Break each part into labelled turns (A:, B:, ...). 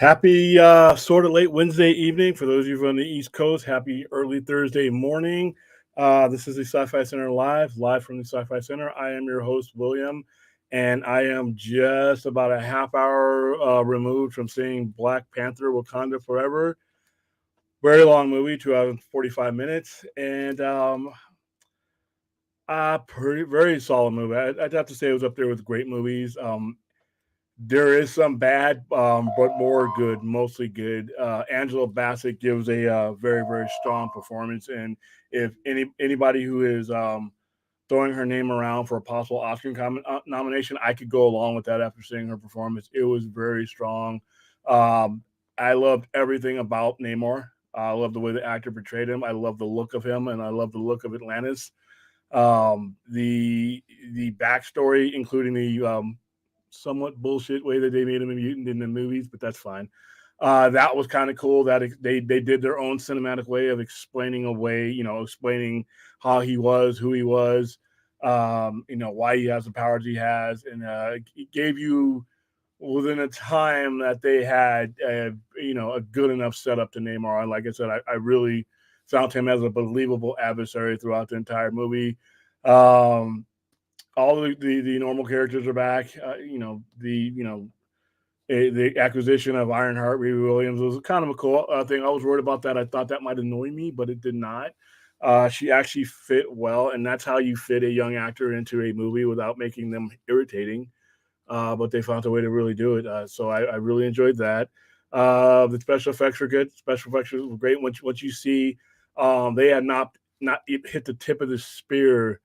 A: Happy sort of late Wednesday evening for those of you on the East Coast. Happy early Thursday morning. This is the Sci-Fi Center live from the Sci-Fi Center. I am your host, William, and I am just about a half hour removed from seeing Black Panther Wakanda Forever. Very long movie, 2 hours and 45 minutes, and pretty very solid movie. I'd have to say it was up there with great movies. There is some bad, but more good, mostly good. Angela Bassett gives a very strong performance, and if anybody who is throwing her name around for a possible Oscar nomination, I could go along with that after seeing her performance. It was very strong. I loved everything about Namor. I love the way the actor portrayed him. I love the look of him, and I love the look of Atlantis. The backstory, including the somewhat bullshit way that they made him a mutant in the movies, but that's fine. That was kind of cool that they did their own cinematic way of explaining away, explaining how he was, who he was, why he has the powers he has, and it gave you within a time that they had, a good enough setup to Namor. And like I said, I really found him as a believable adversary throughout the entire movie. Um, all the normal characters are back. The acquisition of Ironheart, Riri Williams, was kind of a cool thing. I was worried about that. I thought that might annoy me, but it did not. She actually fit well, and that's how you fit a young actor into a movie without making them irritating. But they found a way to really do it. So I really enjoyed that. The special effects were good. Special effects were great. Once you see, they had not hit the tip of the spear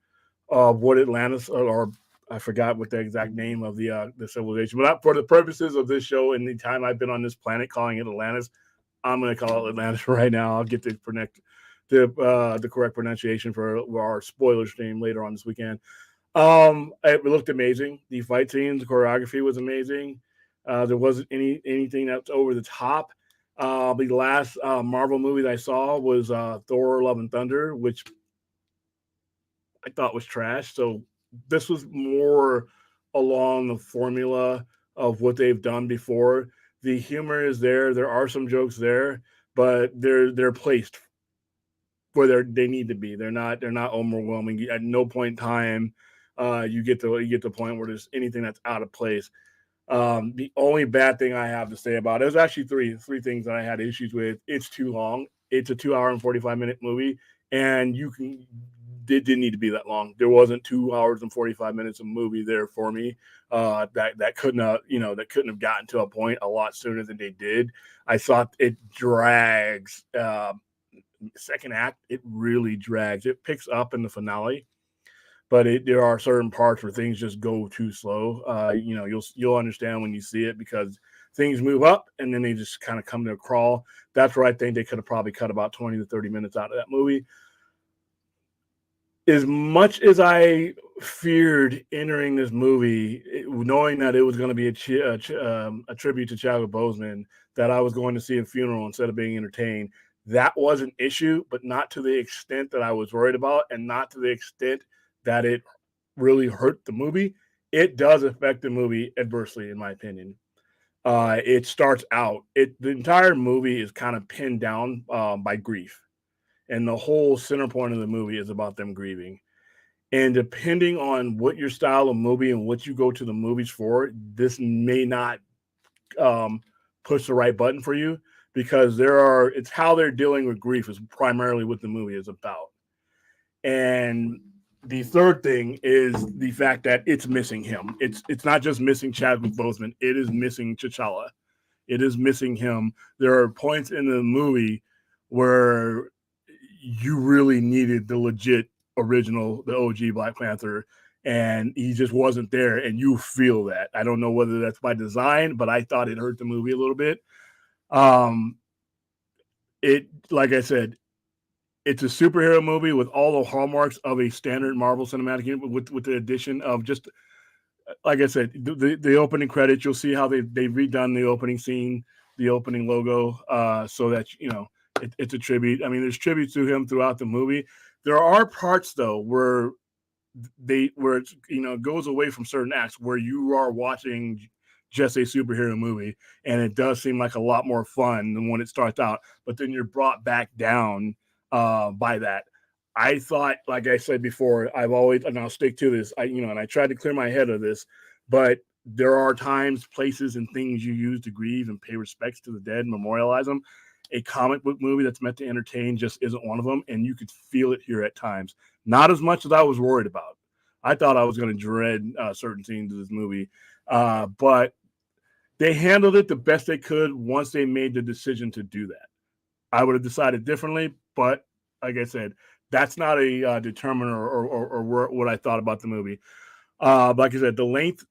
A: of what Atlantis or I forgot what the exact name of the civilization. But for the purposes of this show and the time I've been on this planet calling it Atlantis, I'm going to call it Atlantis right now. I'll get the correct pronunciation for our spoiler stream later on this weekend. It looked amazing. The fight scenes, the choreography was amazing. There wasn't anything that's over the top. The last Marvel movie that I saw was Thor: Love and Thunder, which I thought was trash. So this was more along the formula of what they've done before. The humor is there. There are some jokes there, but they're placed where they need to be. They're not overwhelming. At no point in time you get the point where there's anything that's out of place. The only bad thing I have to say about it is actually three things that I had issues with. It's too long. It's a 2 hour and 45-minute movie, and it didn't need to be that long. There wasn't 2 hours and 45 minutes of movie there for me. That couldn't have gotten to a point a lot sooner than they did. I thought it drags. Second act, it really drags. It picks up in the finale, but there are certain parts where things just go too slow. You'll understand when you see it because things move up and then they just kind of come to a crawl. That's where I think they could have probably cut about 20 to 30 minutes out of that movie. As much as I feared entering this movie, knowing that it was going to be a tribute to Chadwick Boseman, that I was going to see a funeral instead of being entertained, that was an issue, but not to the extent that I was worried about, and not to the extent that it really hurt the movie. It does affect the movie adversely, in my opinion. It starts out, the entire movie is kind of pinned down by grief, and the whole center point of the movie is about them grieving. And depending on what your style of movie and what you go to the movies for, this may not push the right button for you, because it's how they're dealing with grief is primarily what the movie is about. And the third thing is the fact that it's missing him. It's not just missing Chadwick Boseman. It is missing T'Challa. It is missing him. There are points in the movie where you really needed the legit original, the OG Black Panther, and he just wasn't there, and you feel that. I don't know whether that's by design, but I thought it hurt the movie a little bit. Like I said, it's a superhero movie with all the hallmarks of a standard Marvel Cinematic Universe, with the addition of just, like I said, the opening credits. You'll see how they've redone the opening scene, the opening logo, so that it's a tribute. I mean, there's tributes to him throughout the movie. There are parts though where it goes away from certain acts where you are watching just a superhero movie, and it does seem like a lot more fun than when it starts out. But then you're brought back down by that. I thought, like I said before, I've always, and I'll stick to this. And I tried to clear my head of this, but there are times, places, and things you use to grieve and pay respects to the dead and memorialize them. A comic book movie that's meant to entertain just isn't one of them, and you could feel it here at times. Not as much as I was worried about. I thought I was going to dread certain scenes of this movie, but they handled it the best they could once they made the decision to do that. I would have decided differently, but like I said, that's not a determiner or what I thought about the movie. Like I said, the length,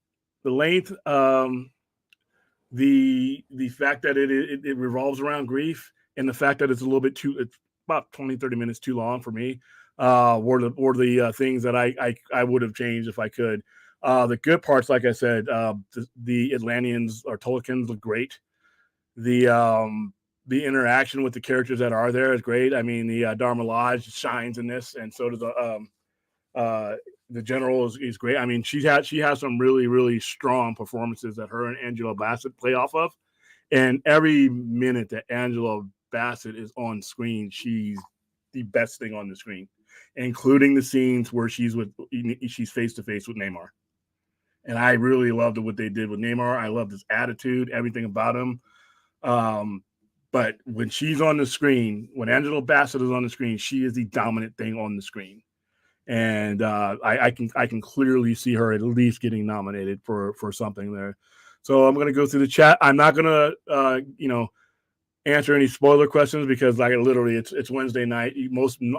A: the fact that it revolves around grief, and the fact that it's a little bit it's about 20-30 minutes too long for me, were the things that I would have changed if I could. The good parts, like I said, the Atlanteans or Tolkien's look great. The interaction with the characters that are there is great. I mean, the Dharma Lodge shines in this, and so does the general is great. I mean, she has some really strong performances that her and Angela Bassett play off of, and every minute that Angela Bassett is on screen, she's the best thing on the screen, including the scenes where she's face to face with Neymar. And I really loved what they did with Neymar. I loved his attitude, everything about him. But when she's on the screen, when Angela Bassett is on the screen, she is the dominant thing on the screen. And I can clearly see her at least getting nominated for something there. So I'm gonna go through the chat. I'm not gonna answer any spoiler questions because like literally it's Wednesday night.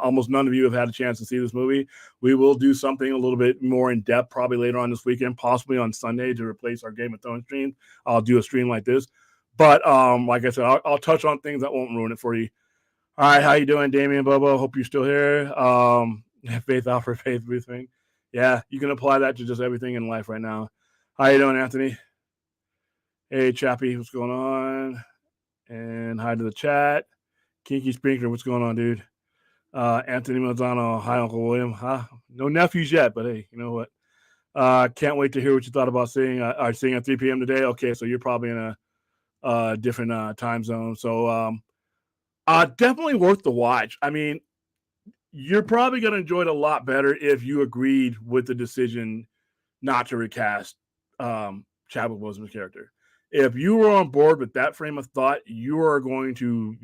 A: Almost none of you have had a chance to see this movie. We will do something a little bit more in depth probably later on this weekend, possibly on Sunday to replace our Game of Thrones stream. I'll do a stream like this. But like I said, I'll touch on things that won't ruin it for you. All right, how you doing, Damien Bobo? Hope you're still here. Faith Alfred, faith everything. Yeah, you can apply that to just everything in life right now. How you doing, Anthony? Hey, Chappie, what's going on? And hi to the chat. Kinky Sprinkler, what's going on, dude? Anthony Mazzano, hi, Uncle William. Huh? No nephews yet, but hey, you know what? Can't wait to hear what you thought about seeing at 3 p.m. today. Okay, so you're probably in a different time zone. So definitely worth the watch. I mean, you're probably going to enjoy it a lot better if you agreed with the decision not to recast Chadwick Boseman's character. If you were on board with that frame of thought, you're going to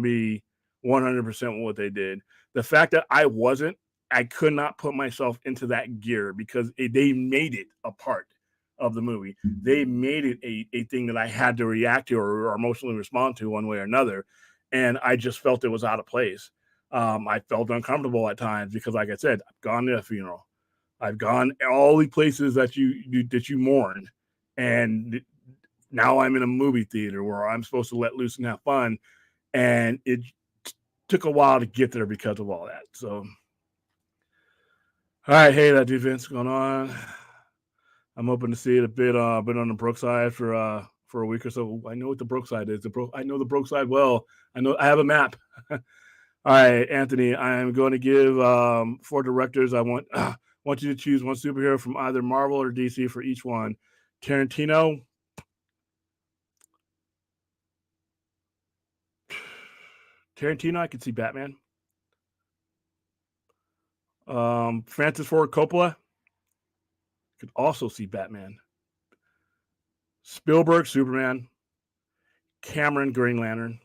A: be 100% with what they did. The fact that I wasn't, I could not put myself into that gear because they made it a part of the movie. They made it a thing that I had to react to or emotionally respond to one way or another. And I just felt it was out of place. I felt uncomfortable at times because, like I said, I've gone to a funeral. I've gone all the places that you mourn. And now I'm in a movie theater where I'm supposed to let loose and have fun. And it took a while to get there because of all that. So, all right. Hey, that dude Vince going on. I'm hoping to see it a bit on the broke side for a week or so. I know what the broke side is. I know the broke side well. I have a map. All right, Anthony, I'm going to give 4 directors. I want you to choose one superhero from either Marvel or DC for each one. Tarantino. I could see Batman. Francis Ford Coppola. Could also see Batman. Spielberg, Superman. Cameron, Green Lantern.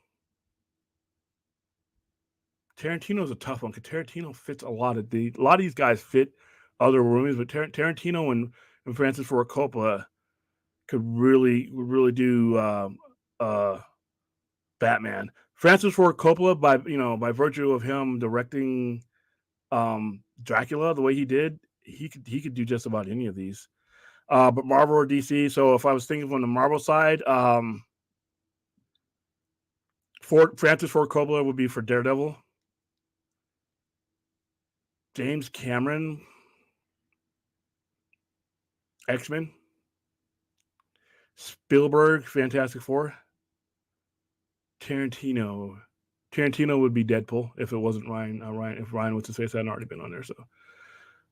A: Tarantino's a tough one because Tarantino fits a lot of these guys fit other movies, but Tarantino and Francis Ford Coppola could really do Batman. Francis Ford Coppola, by virtue of him directing Dracula the way he did, he could do just about any of these. But Marvel or DC. So if I was thinking from the Marvel side, Francis Ford Coppola would be for Daredevil. James Cameron, X-Men. Spielberg, Fantastic Four. Tarantino would be Deadpool if it wasn't Ryan. If Ryan was to say so, hadn't already been on there. So, all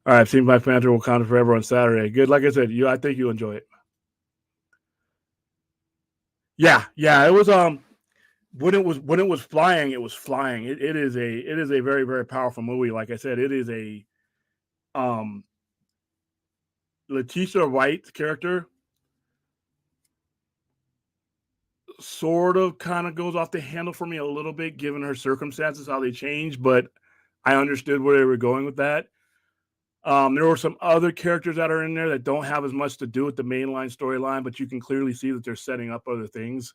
A: right, I've seen Black Panther Wakanda Forever on Saturday. Good, like I said, I think you'll enjoy it. Yeah. It was when it was flying, it was flying. It is a very very powerful movie. Like I said, it is a um Letitia Wright's character sort of kind of goes off the handle for me a little bit, given her circumstances, how they changed. But I understood where they were going with that. There were some other characters that are in there that don't have as much to do with the mainline storyline, but you can clearly see that they're setting up other things.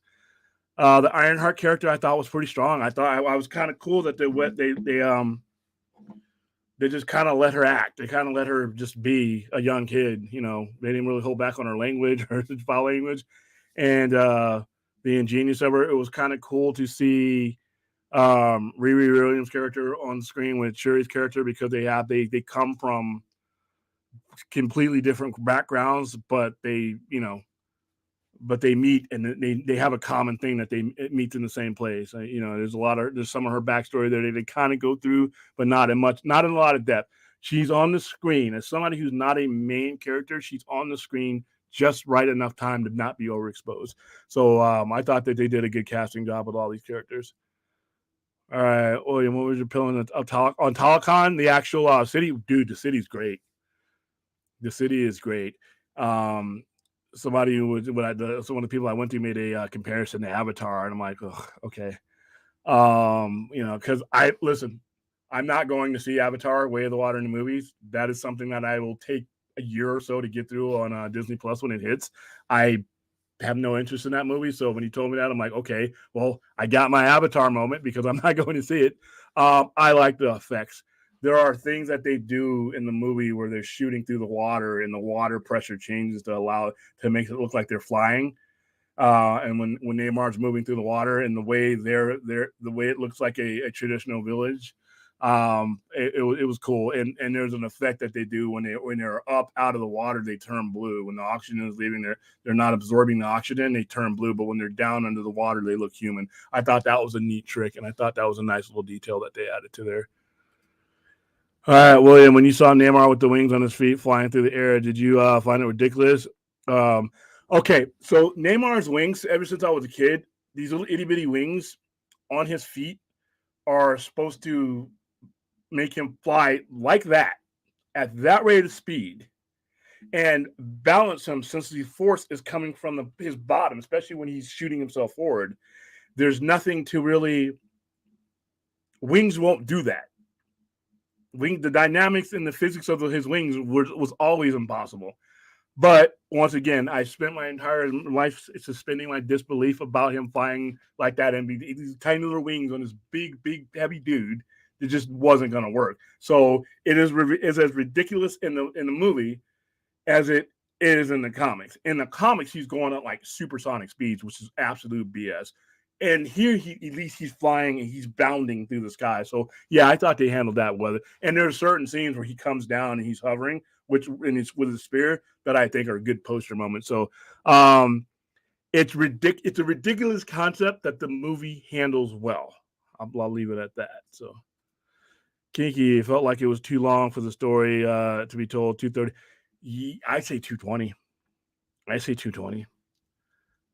A: The Ironheart character I thought was pretty strong. I thought I was kind of cool that they just kind of let her act. They kind of let her just be a young kid. You know, they didn't really hold back on her language or foul language, and the ingenious of her. It was kind of cool to see Riri Williams' character on screen with Shuri's character because they come from completely different backgrounds, but they meet and they have a common thing that they it meets in the same place. You know, there's some of her backstory there that they kind of go through, but not in a lot of depth. She's on the screen as somebody who's not a main character. She's on the screen just right enough time to not be overexposed. So I thought that they did a good casting job with all these characters. All right, William, what was your opinion on Telecon? The actual city, dude. The city's great. The city is great. Um, somebody who was some of the people I went to made a comparison to Avatar, and I'm like, oh, okay. You know, because I listen, I'm not going to see Avatar: Way of the Water in the movies. That is something that I will take a year or so to get through on Disney Plus when it hits. I have no interest in that movie. So when he told me that, I'm like, okay, well, I got my Avatar moment because I'm not going to see it. I like the effects. There are things that they do in the movie where they're shooting through the water and the water pressure changes to make it look like they're flying. And when Neymar's moving through the water and the way the way it looks like a traditional village, it was cool. And there's an effect that they do when they're up out of the water, they turn blue. When the oxygen is leaving, they're not absorbing the oxygen, they turn blue. But when they're down under the water, they look human. I thought that was a neat trick, and I thought that was a nice little detail that they added to there. All right, William, when you saw Neymar with the wings on his feet flying through the air, did you find it ridiculous? Um, okay, so Neymar's wings, ever since I was a kid, these little itty bitty wings on his feet are supposed to make him fly like that at that rate of speed and balance him since the force is coming from his bottom, especially when he's shooting himself forward. There's nothing to really, wings won't do that. The dynamics and the physics of his wings was always impossible. But once again, I spent my entire life suspending my disbelief about him flying like that and these tiny little wings on this big, big, heavy dude. It just wasn't going to work. So it is as ridiculous in the movie as it is in the comics. In the comics, he's going at like supersonic speeds, which is absolute BS. And here, at least he's flying and he's bounding through the sky. So yeah, I thought they handled that well. And there's certain scenes where he comes down and he's hovering, and it's with a spear that I think are good poster moments. So it's a ridiculous concept that the movie handles well. I'll leave it at that. So Kinky felt like it was too long for the story to be told. 230. I say 220. I say 220.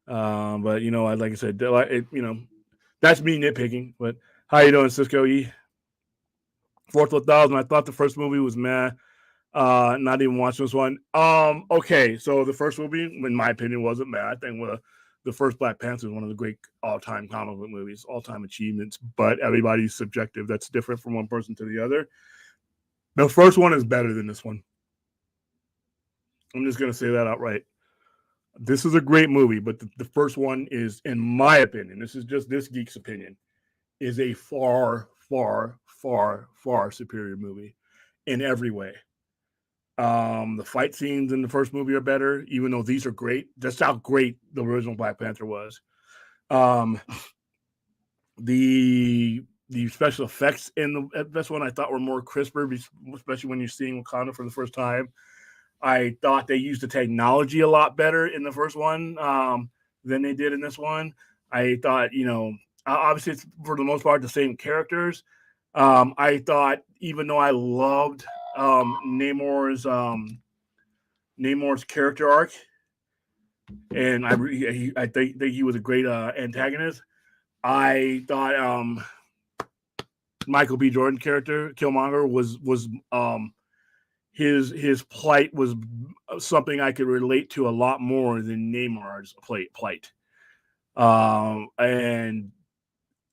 A: But you know, like I said, that's me nitpicking. But how you doing, Cisco E? Fourth 1000. I thought the first movie was meh. Not even watching this one. Okay, so the first movie, in my opinion, wasn't bad. I think the first Black Panther is one of the great all-time comic book movies, all-time achievements. But everybody's subjective. That's different from one person to the other. The first one is better than this one. I'm just gonna say that outright. This is a great movie, but the first one is, in my opinion, this is just this geek's opinion, is a far, far, far, far superior movie in every way. The fight scenes in the first movie are better, even though these are great. That's how great the original Black Panther was. Um, the special effects in the best one I thought were more crisper, especially when you're seeing Wakanda for the first time. I thought they used the technology a lot better in the first one than they did in this one. I thought, obviously it's for the most part the same characters. I thought, even though I loved Namor's character arc, and I think he was a great antagonist. I thought Michael B. Jordan character Killmonger was his plight was something I could relate to a lot more than Neymar's plight. And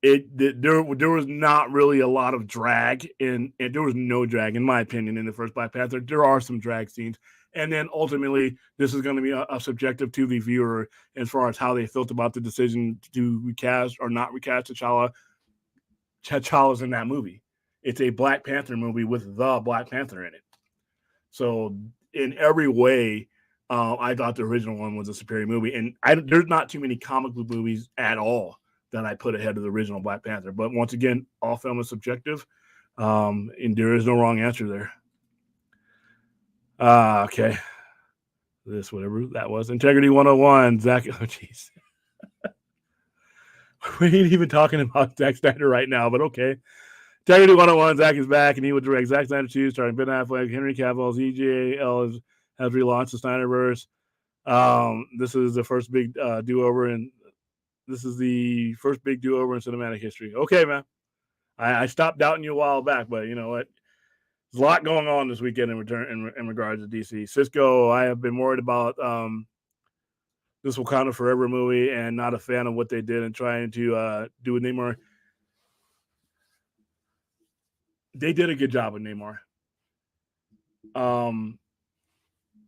A: there was not really a lot of drag and there was no drag in my opinion in the first Black Panther. There are some drag scenes, and then ultimately this is going to be a subjective to the viewer as far as how they felt about the decision to recast or not recast T'Challa. T'Challa's in that movie. It's a Black Panther movie with the Black Panther in it. So in every way, I thought the original one was a superior movie, and there's not too many comic book movies at all that I put ahead of the original Black Panther. But once again, all film is subjective, and there is no wrong answer there. Okay, this whatever that was, Integrity 101. Zach, oh jeez, we ain't even talking about Zack Snyder right now, but okay. Integrity 101, Zach is back, and he would direct Zack Snyder 2, starring Ben Affleck, Henry Cavill's EJL has relaunched the Snyderverse. This is the first big do-over, and this is the first big do-over in cinematic history. Okay, man. I stopped doubting you a while back, but you know what? There's a lot going on this weekend in regards to DC. Cisco, I have been worried about this Wakanda Forever movie and not a fan of what they did and trying to do with Namor. They did a good job with Namor.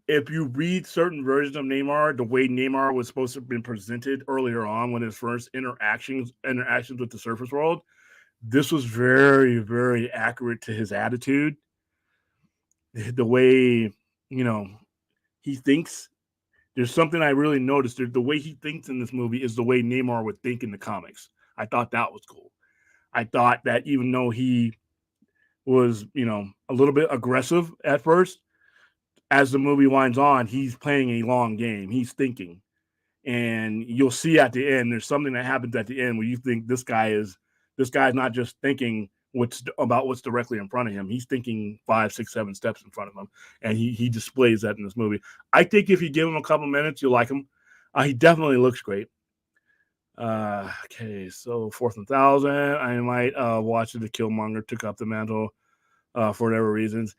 A: If you read certain versions of Namor, the way Namor was supposed to have been presented earlier on when his first interactions with the surface world, this was very, very accurate to his attitude. The way, he thinks. There's something I really noticed. The way he thinks in this movie is the way Namor would think in the comics. I thought that was cool. I thought that even though he was, a little bit aggressive at first, as the movie winds on, he's playing a long game. He's thinking. And you'll see at the end, there's something that happens at the end where you think this guy's not just thinking what's directly in front of him. He's thinking 5, 6, 7 steps in front of him. And he displays that in this movie. I think if you give him a couple minutes, you'll like him. He definitely looks great. Okay, so 4th and 1,000. I might watch it. The Killmonger took up the mantle for whatever reasons.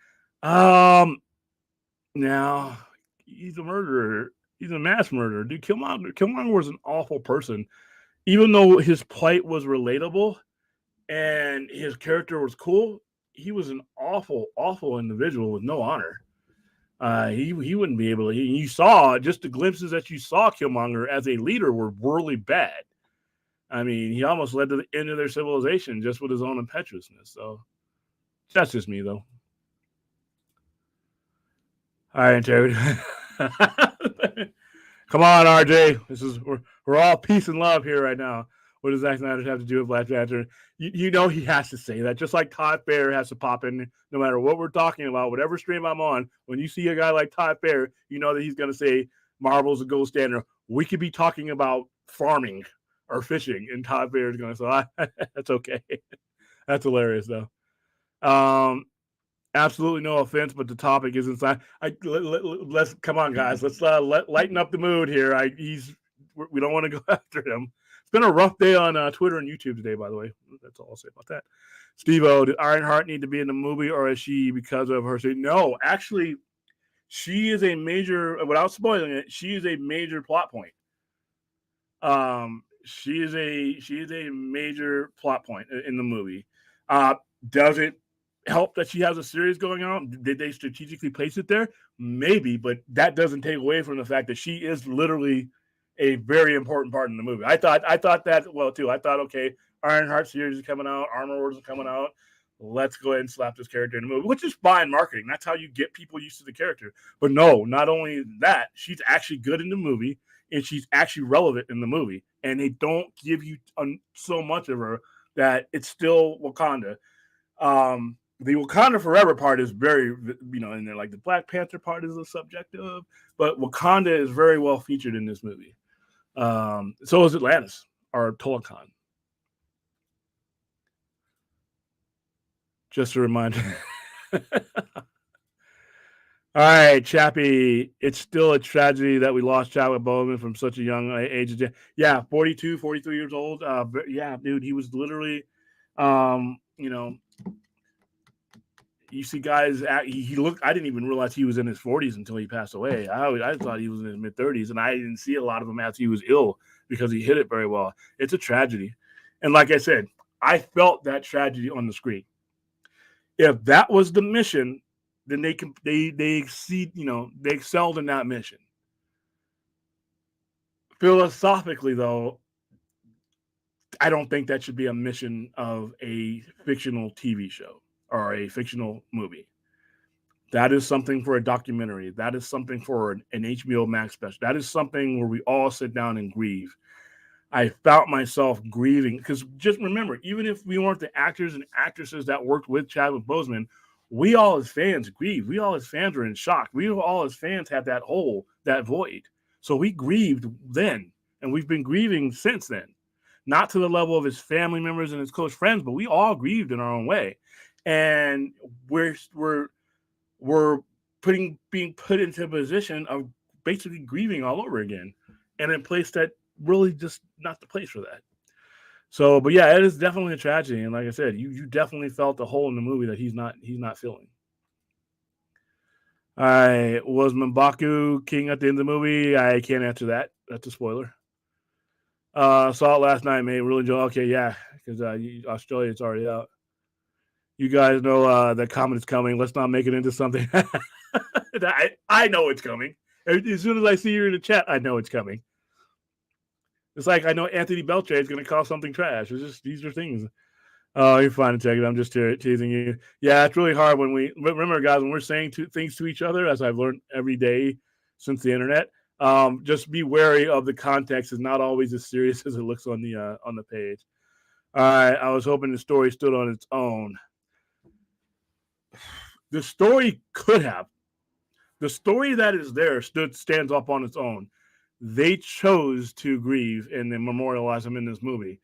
A: Now, he's a murderer. He's a mass murderer. Dude, Killmonger was an awful person. Even though his plight was relatable and his character was cool, he was an awful, awful individual with no honor. He wouldn't be able to. You saw just the glimpses that you saw Killmonger as a leader were really bad. I mean, he almost led to the end of their civilization just with his own impetuousness. So that's just me, though. All right, Terry. Come on, RJ. We're all peace and love here right now. What does Zack Snyder have to do with Black Panther? You know he has to say that, just like Todd Fair has to pop in no matter what we're talking about, whatever stream I'm on. When you see a guy like Todd Fair, you know that he's going to say Marvel's a gold standard. We could be talking about farming or fishing, and Todd Fair is going to say, that's okay. That's hilarious, though. Absolutely no offense, but the topic is inside. Let's come on, guys. Let's lighten up the mood here. We don't want to go after him. It's been a rough day on Twitter and YouTube today, by the way. That's all I'll say about that. Steve-O, did Ironheart need to be in the movie, or is she because of her? No, actually, she is a major. Without spoiling it, she is a major plot point. She is a major plot point in the movie. Does it help that she has a series going on? Did they strategically place it there? Maybe, but that doesn't take away from the fact that she is literally a very important part in the movie. I thought that well too. I thought, okay, Ironheart series is coming out, Armor Wars is coming out. Let's go ahead and slap this character in the movie, which is fine marketing. That's how you get people used to the character. But no, not only that, she's actually good in the movie and she's actually relevant in the movie. And they don't give you so much of her that it's still Wakanda. The Wakanda Forever part is very, in there. Like the Black Panther part is a subjective, but Wakanda is very well featured in this movie. So is Atlantis or Tolakan. Just a reminder. All right, Chappie. It's still a tragedy that we lost Chadwick Boseman from such a young age. Yeah, 42, 43 years old. Yeah, dude, he was literally, you know, you see guys. He looked. I didn't even realize he was in his 40s until he passed away. I thought he was in his mid 30s, and I didn't see a lot of him after he was ill because he hit it very well. It's a tragedy, and like I said, I felt that tragedy on the screen. If that was the mission, then they exceed. They excelled in that mission. Philosophically, though, I don't think that should be a mission of a fictional TV show or a fictional movie. That is something for a documentary. That is something for an HBO Max special. That is something where we all sit down and grieve. I found myself grieving because just remember, even if we weren't the actors and actresses that worked with Chadwick Boseman, we all as fans grieved. We all as fans were in shock. We all as fans had that hole, that void. So we grieved then, and we've been grieving since then. Not to the level of his family members and his close friends, but we all grieved in our own way. And we're being put into a position of basically grieving all over again, and in a place that really just not the place for that. So, but yeah, it is definitely a tragedy, and like I said, you definitely felt the hole in the movie that he's not filling. All right, was M'Baku king at the end of the movie? I can't answer that. That's a spoiler. Saw it last night, mate. Really enjoyed. Okay, yeah, because Australia, it's already out. You guys know the comment is coming. Let's not make it into something. I know it's coming. As soon as I see you in the chat, I know it's coming. It's like I know Anthony Beltre is going to call something trash. It's just these are things. Oh, you're fine to take it. I'm just teasing you. Yeah, it's really hard when we remember, guys, when we're saying things to each other, as I've learned every day since the internet. Just be wary of the context. Is not always as serious as it looks on the page. All right, I was hoping the story stood on its own. The story could have. The story that is there stands up on its own. They chose to grieve and then memorialize him in this movie.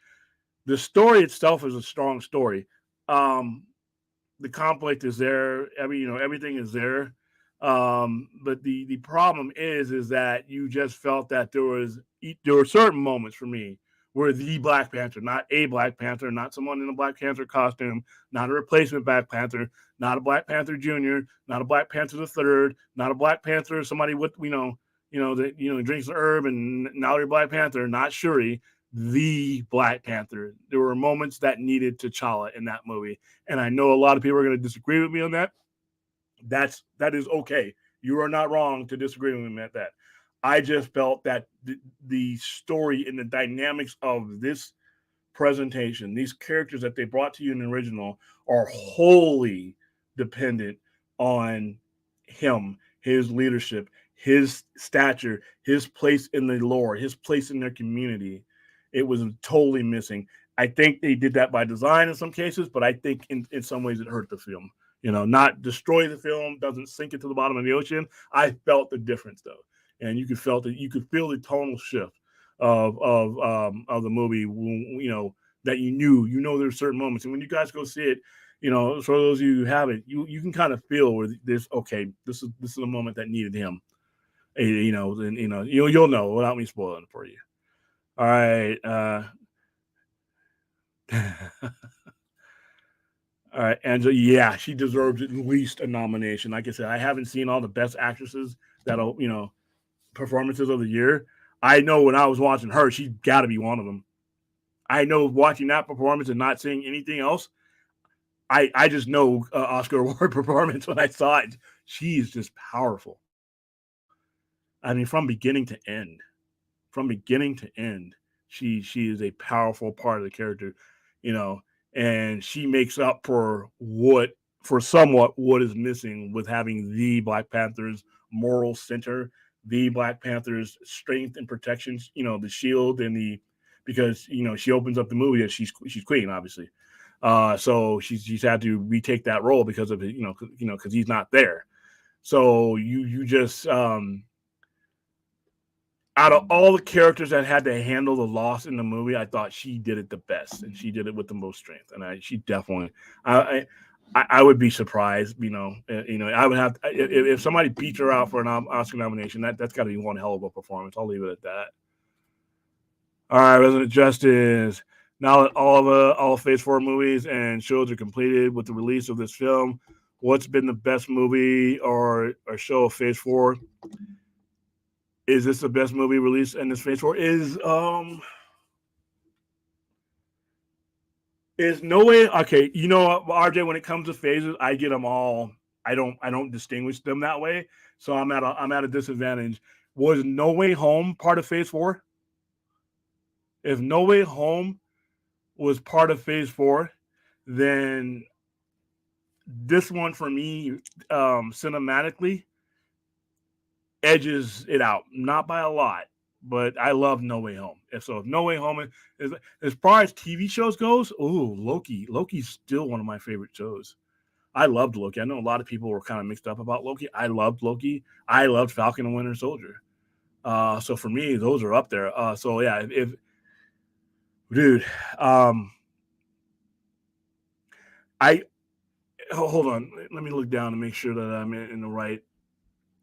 A: The story itself is a strong story. The conflict is there. Everything is there. But the problem is that you just felt that there were certain moments for me where the Black Panther, not a Black Panther, not someone in a Black Panther costume, not a replacement Black Panther, not a Black Panther Junior, not a Black Panther the Third, not a Black Panther, somebody with that drinks the herb and now you're Black Panther, not Shuri, the Black Panther. There were moments that needed T'Challa in that movie, and I know a lot of people are going to disagree with me on that. That is okay. You are not wrong to disagree with me at that. I just felt that the story and the dynamics of this presentation, these characters that they brought to you in the original, are wholly dependent on him, his leadership, his stature, his place in the lore, his place in their community. It was totally missing. I think they did that by design in some cases, but I think in some ways it hurt the film. Not destroy the film, doesn't sink it to the bottom of the ocean. I felt the difference though, and you could feel the tonal shift of the movie. That you knew there's certain moments, and when you guys go see it, for those of you who haven't, you can kind of feel where this is a moment that needed him. And you'll know without me spoiling it for you. All right. All right, Angela. Yeah, she deserves at least a nomination. Like I said, I haven't seen all the best actresses that'll performances of the year. I know when I was watching her, she's got to be one of them. I know watching that performance and not seeing anything else, I just know Oscar award performance when I saw it. She is just powerful. I mean, from beginning to end, she is a powerful part of the character, and she makes up for somewhat what is missing with having the Black Panther's moral center, the Black Panther's strength and protections, the shield because she opens up the movie as she's queen, obviously. So she's had to retake that role because of it, because he's not there. So you just out of all the characters that had to handle the loss in the movie, I thought she did it the best, and she did it with the most strength. And she definitely, I would be surprised. I would have if somebody beats her out for an Oscar nomination. That's got to be one hell of a performance. I'll leave it at that. All right, Resident Justice. Now that all of Phase 4 movies and shows are completed with the release of this film, what's been the best movie or show of Phase 4? Is this the best movie released in this Phase 4? Is No Way okay? RJ, when it comes to phases, I get them all. I don't distinguish them that way, so I'm at a disadvantage. Was No Way Home part of Phase 4? If No Way Home was part of Phase 4, then this one for me, cinematically, edges it out. Not by a lot, but I love No Way Home. If No Way Home is as far as TV shows goes, ooh, Loki. Loki's still one of my favorite shows. I loved Loki. I know a lot of people were kind of mixed up about Loki. I loved Loki. I loved Falcon and Winter Soldier. So for me, those are up there. So yeah, if dude, um, I hold on. Let me look down to make sure that I'm in the right.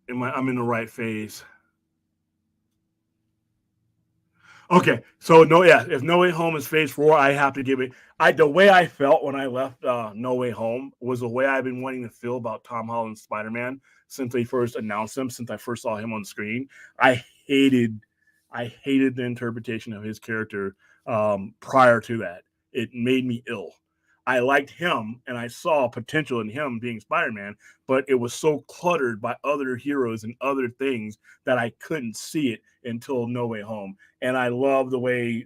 A: I'm in the right phase. Okay, so no, yeah. If No Way Home is Phase 4, I have to give it. The way I felt when I left No Way Home was the way I've been wanting to feel about Tom Holland's Spider Man since they first announced him. Since I first saw him on screen, I hated, I hated the interpretation of his character prior to that. It made me ill. I liked him and I saw potential in him being Spider Man, but it was so cluttered by other heroes and other things that I couldn't see it until No Way Home. And I love the way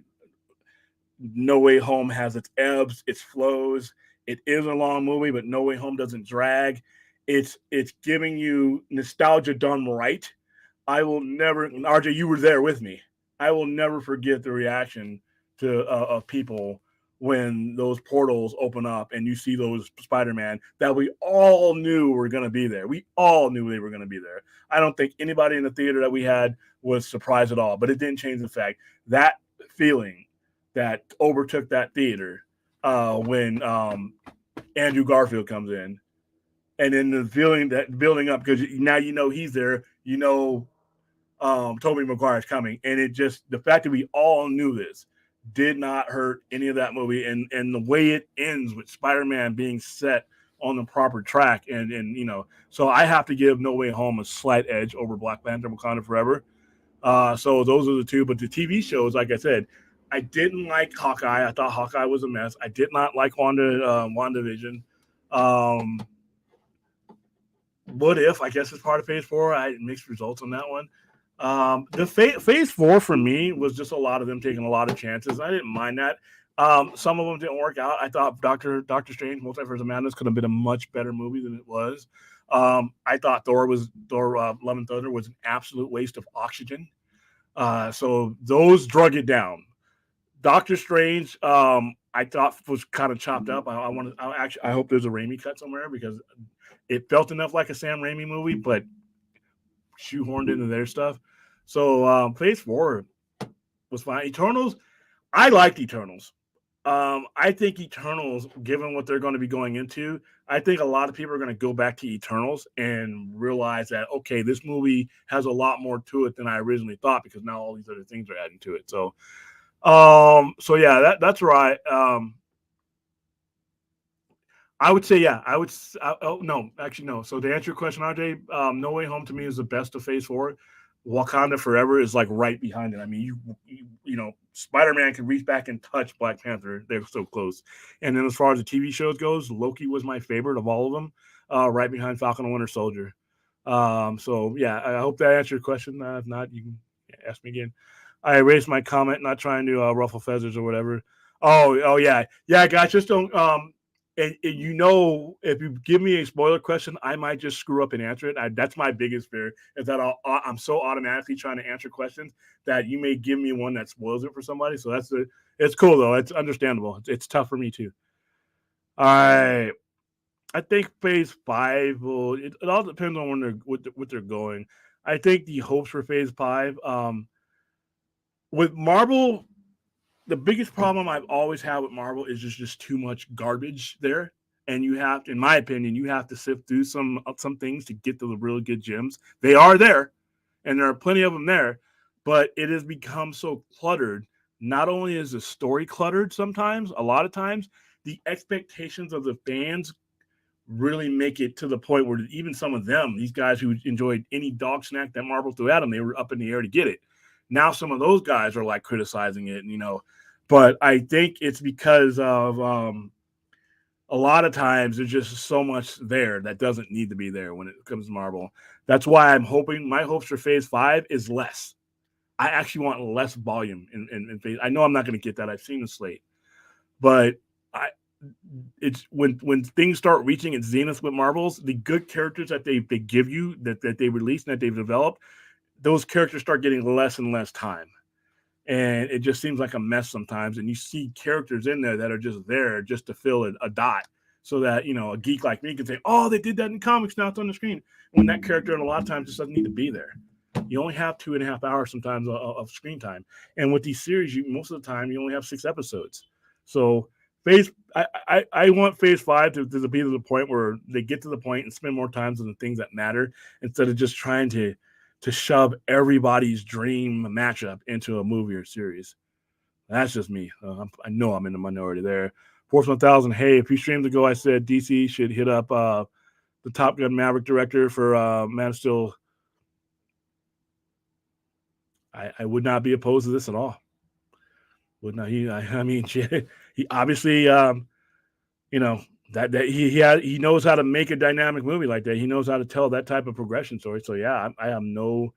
A: No Way Home has its ebbs, its flows. It is a long movie, but No Way Home doesn't drag. It's giving you nostalgia done right. I will never, RJ, you were there with me. I will never forget the reaction to of people when those portals open up and you see those Spider-Man that we all knew were going to be there. We all knew they were going to be there. I don't think anybody in the theater that we had was surprised at all, but it didn't change the fact that feeling that overtook that theater when Andrew Garfield comes in, and then the feeling that building up because now you know he's there. Tobey Maguire's coming, and it just the fact that we all knew this did not hurt any of that movie, and the way it ends with Spider-Man being set on the proper track, and so I have to give No Way Home a slight edge over Black Panther: Wakanda Forever. So those are the two. But the TV shows, like I said, I didn't like Hawkeye. I thought Hawkeye was a mess. I did not like WandaVision. Um, what if? I guess it's part of Phase 4. I had mixed results on that one. The Phase 4 for me was just a lot of them taking a lot of chances. I didn't mind that. Some of them didn't work out. I thought Doctor Strange Multiverse of Madness could have been a much better movie than it was. I thought Thor Love and Thunder was an absolute waste of oxygen. So those drug it down. Doctor Strange, I thought was kind of chopped up. I hope there's a Raimi cut somewhere because it felt enough like a Sam Raimi movie, but shoehorned into their stuff. So Phase 4 was fine. Eternals, I liked Eternals. I think Eternals, given what they're going to be going into, I think a lot of people are going to go back to Eternals and realize that okay, this movie has a lot more to it than I originally thought because now all these other things are adding to it. So yeah, that's right. I would say yeah. I would. Oh no, actually no. So to answer your question, RJ, No Way Home to me is the best of Phase 4. Wakanda Forever is like right behind it. I mean, Spider Man can reach back and touch Black Panther. They're so close. And then as far as the TV shows goes, Loki was my favorite of all of them, right behind Falcon and Winter Soldier. So yeah, I hope that answered your question. If not, you can ask me again. I erased my comment, not trying to ruffle feathers or whatever. Oh yeah, yeah, guys, just don't. And if you give me a spoiler question, I might just screw up and answer it. That's my biggest fear is that I'm so automatically trying to answer questions that you may give me one that spoils it for somebody. So it's cool though. It's understandable. It's tough for me too. All right. I think Phase 5 will. It all depends on when what they're going. I think the hopes for Phase 5 with Marvel, the biggest problem I've always had with Marvel is just too much garbage there. and you have to, in my opinion, you have to sift through some things to get to the really good gems. They are there, and there are plenty of them there, but it has become so cluttered. Not only is the story cluttered sometimes, a lot of times, the expectations of the fans really make it to the point where even some of them, these guys who enjoyed any dog snack that Marvel threw at them, they were up in the air to get it. Now some of those guys are like criticizing it, but I think it's because of a lot of times there's just so much there that doesn't need to be there when it comes to Marvel. That's why I'm hoping my hopes for Phase 5 is less. I actually want less volume in Phase. I know I'm not going to get that. I've seen the slate, but I it's when things start reaching its zenith with Marvels, the good characters that they give you that they release and that they've developed, those characters start getting less and less time. And it just seems like a mess sometimes. And you see characters in there that are just there just to fill a dot so that, a geek like me can say, oh, they did that in comics, now it's on the screen. When that character, a lot of times, just doesn't need to be there. You only have 2.5 hours sometimes of screen time. And with these series, most of the time, you only have 6 episodes. So I want Phase 5 to be to the point where they get to the point and spend more time on the things that matter instead of just trying to shove everybody's dream matchup into a movie or series. That's just me. I know I'm in the minority there. Force 1000, hey, a few streams ago I said DC should hit up the Top Gun Maverick director for Man of Steel. I would not be opposed to this at all. Would not he? I mean, he obviously, that he knows how to make a dynamic movie like that. He knows how to tell that type of progression story. So yeah, I have no,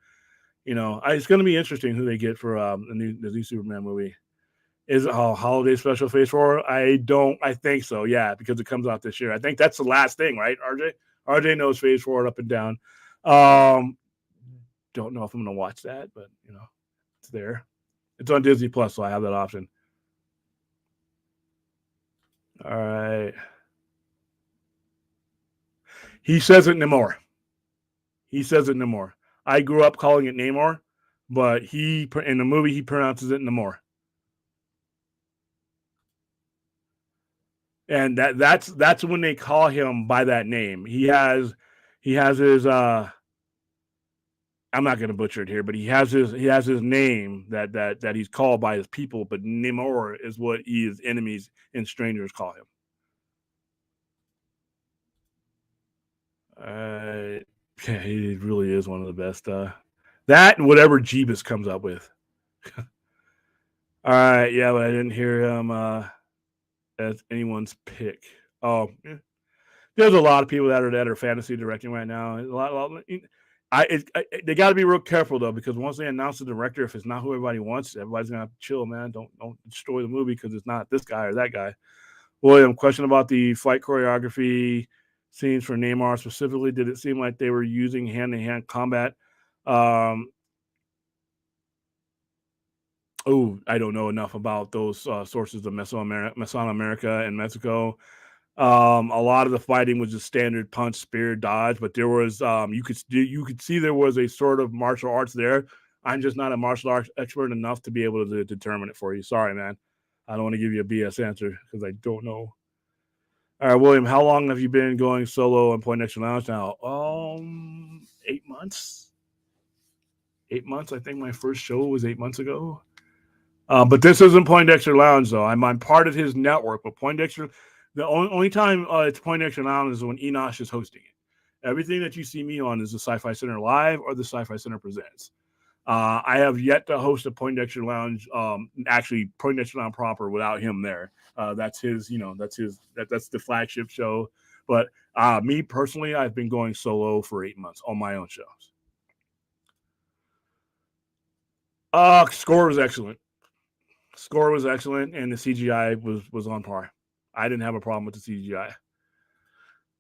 A: it's going to be interesting who they get for the new Superman movie. Is it holiday special Phase 4? I think so. Yeah, because it comes out this year. I think that's the last thing, right? RJ knows Phase 4 up and down. Don't know if I'm going to watch that, but it's there. It's on Disney Plus, so I have that option. All right. He says it Namor. I grew up calling it Namor, but in the movie he pronounces it Namor. And that's when they call him by that name. He has his I'm not going to butcher it here, but he has his name that he's called by his people, but Namor is what his enemies and strangers call him. Yeah, he really is one of the best. That and whatever Jeebus comes up with. All right, yeah, but I didn't hear him as anyone's pick. Oh, yeah. There's a lot of people that are fantasy directing right now. They got to be real careful though, because once they announce the director, if it's not who everybody wants, everybody's gonna have to chill, man. Don't destroy the movie because it's not this guy or that guy. William, question about the fight choreography scenes for Namor specifically. Did it seem like they were using hand-to-hand combat? I don't know enough about those sources of Mesoamerica and Mexico. A lot of the fighting was just standard punch, spear, dodge, but there was you could see there was a sort of martial arts there. I'm just not a martial arts expert enough to be able to determine it for you. Sorry, man. I don't want to give you a BS answer because I don't know. All right, William, how long have you been going solo on Poindexter Lounge now? 8 months. 8 months. I think my first show was 8 months ago. But this isn't Poindexter Lounge, though. I'm part of his network, but Poindexter, the only time it's Poindexter Lounge is when Enosh is hosting it. Everything that you see me on is the Sci-Fi Center Live or the Sci-Fi Center Presents. I have yet to host a Poindexter Lounge, actually Poindexter Lounge proper, without him there. That's his, that's the flagship show. But me personally, I've been going solo for 8 months on my own shows. Score was excellent. And the CGI was on par. I didn't have a problem with the CGI.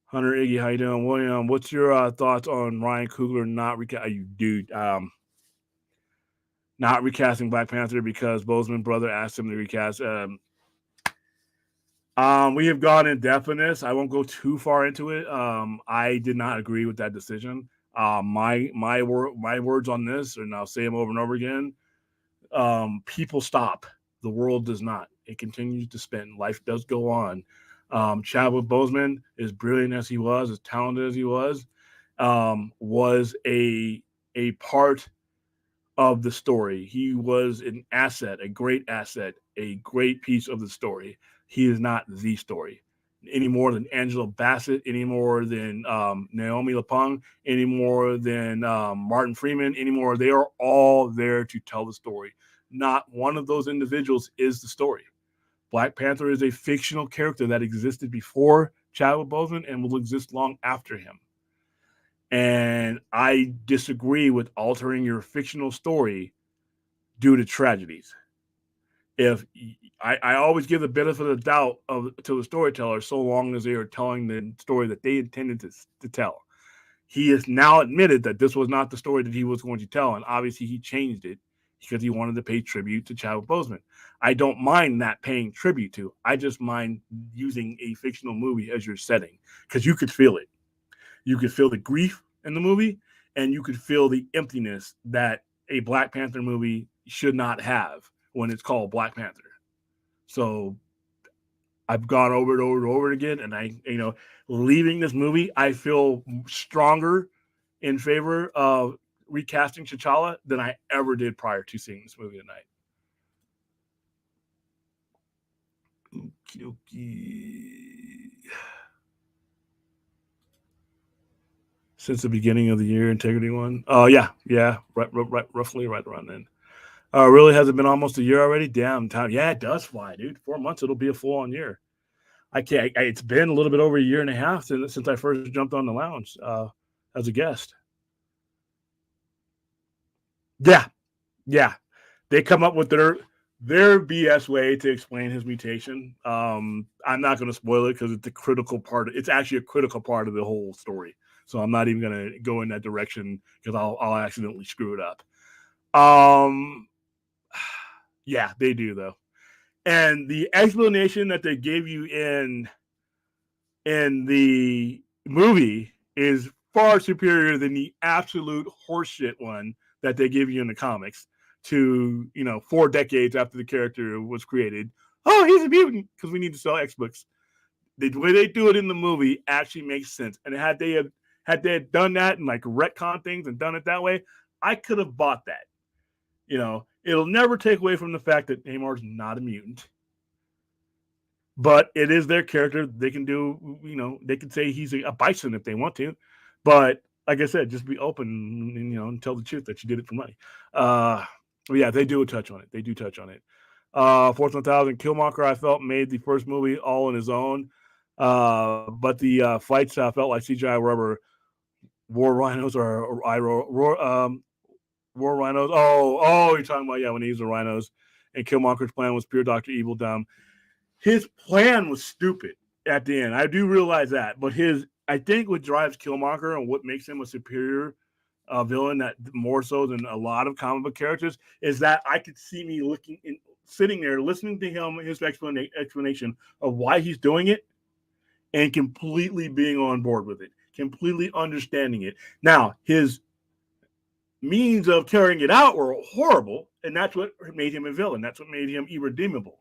A: Hunter Iggy, how you doing? William, what's your thoughts on Ryan Coogler not recasting Black Panther because Boseman's brother asked him to recast? We have gone in depth in this. I won't go too far into it. I did not agree with that decision. My words on this, and I'll say them over and over again. People stop. The world does not. It continues to spin. Life does go on. Chadwick Boseman, as brilliant as he was, as talented as he was a part of the story. He was an asset, a great asset, a great piece of the story. He is not the story any more than Angela Bassett, any more than Naomi Lapong, any more than Martin Freeman, anymore. They are all there to tell the story. Not one of those individuals is the story. Black Panther is a fictional character that existed before Chadwick Boseman and will exist long after him. And I disagree with altering your fictional story due to tragedies. If I always give the benefit of the doubt to the storyteller, so long as they are telling the story that they intended to tell. He has now admitted that this was not the story that he was going to tell, and obviously he changed it because he wanted to pay tribute to Chadwick Boseman. I don't mind that paying tribute to. I just mind using a fictional movie as your setting because you could feel it. You could feel the grief in the movie, and you could feel the emptiness that a Black Panther movie should not have when it's called Black Panther. So I've gone over it over and over again, and leaving this movie, I feel stronger in favor of recasting T'Challa than I ever did prior to seeing this movie tonight. Since the beginning of the year, Integrity one. Oh yeah, roughly right around then. Really has it been almost a year already? Damn time. Yeah, it does fly, dude. 4 months, it'll be a full on year. I can't. It's been a little bit over a year and a half since I first jumped on the lounge as a guest. Yeah. They come up with their BS way to explain his mutation. I'm not going to spoil it because it's a critical part. It's actually a critical part of the whole story. So I'm not even going to go in that direction because I'll accidentally screw it up. Yeah, they do though. And the explanation that they gave you in the movie is far superior than the absolute horseshit one that they give you in the comics to 4 decades after the character was created. Oh, he's a mutant because we need to sell X books. The way they do it in the movie actually makes sense. And had they done that and like retcon things and done it that way, I could have bought that. It'll never take away from the fact that Nemar's not a mutant. But it is their character. They can do, they can say he's a bison if they want to. But like I said, just be open and tell the truth that you did it for money. Yeah, they do touch on it. They do touch on it. Force 1000, Killmonger, I felt, made the first movie all on his own. But the fights felt like CGI rubber. War Rhinos or War Rhinos. Oh, you're talking about, when he used the rhinos. And Killmonger's plan was pure Dr. Evil dumb. His plan was stupid at the end. I do realize that. But I think what drives Killmonger and what makes him a superior villain, that more so than a lot of comic book characters, is that I could see me sitting there, listening to him, his explanation of why he's doing it, and completely being on board with it, completely understanding it. Now, his means of carrying it out were horrible, and that's what made him a villain. That's what made him irredeemable.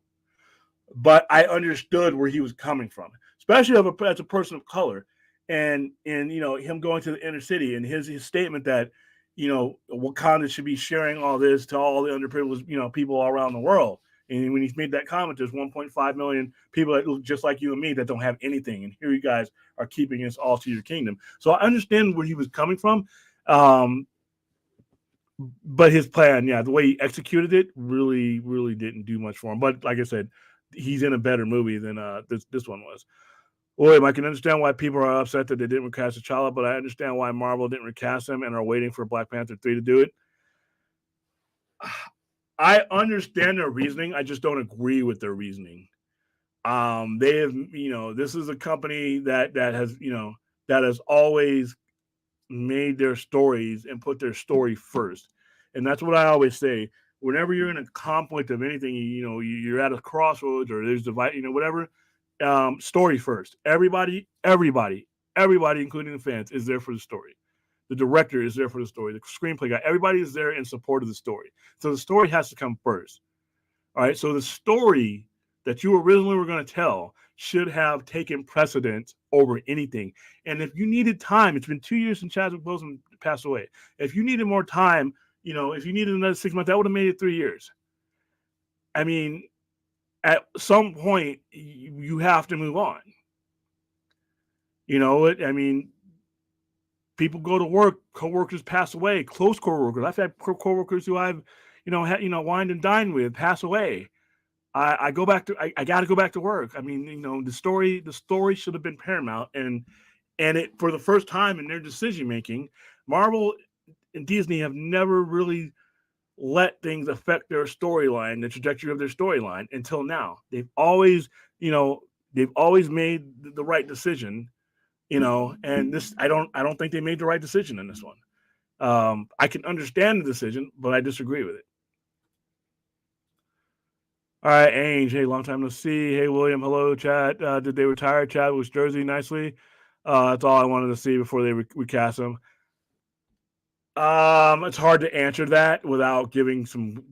A: But I understood where he was coming from, especially as a person of color, and him going to the inner city and his statement that Wakanda should be sharing all this to all the underprivileged people all around the world. And when he's made that comment, there's 1.5 million people that look just like you and me that don't have anything, and here you guys are keeping us all to your kingdom. So I understand where he was coming from. But his plan, the way he executed it really, really didn't do much for him. But like I said, he's in a better movie than this one was. William, I can understand why people are upset that they didn't recast T'Challa, but I understand why Marvel didn't recast him and are waiting for Black Panther 3 to do it. I understand their reasoning. I just don't agree with their reasoning. They have, this is a company that has always made their stories and put their story first. And that's what I always say. Whenever you're in a conflict of anything, you're at a crossroads or there's divide, whatever, story first. Everybody, including the fans, is there for the story. The director is there for the story. The screenplay guy, everybody is there in support of the story. So the story has to come first. All right. So the story that you originally were going to tell should have taken precedence over anything. And if you needed time, it's been 2 years since Chadwick Boseman passed away. If you needed more time, if you needed another 6 months, that would have made it 3 years. I mean, at some point, you have to move on. I mean, people go to work, coworkers pass away, close coworkers. I've had coworkers who I've, wined and dined with pass away. I go back to I got to go back to work. I mean, the story should have been paramount, and it for the first time in their decision making, Marvel and Disney have never really let things affect their storyline, the trajectory of their storyline until now. They've always made the right decision, and this I don't think they made the right decision in this one. I can understand the decision, but I disagree with it. All right, Ainge. Hey, long time no see. Hey, William. Hello, Chad. Did they retire Chad with Jersey nicely? That's all I wanted to see before they recast him. It's hard to answer that without giving some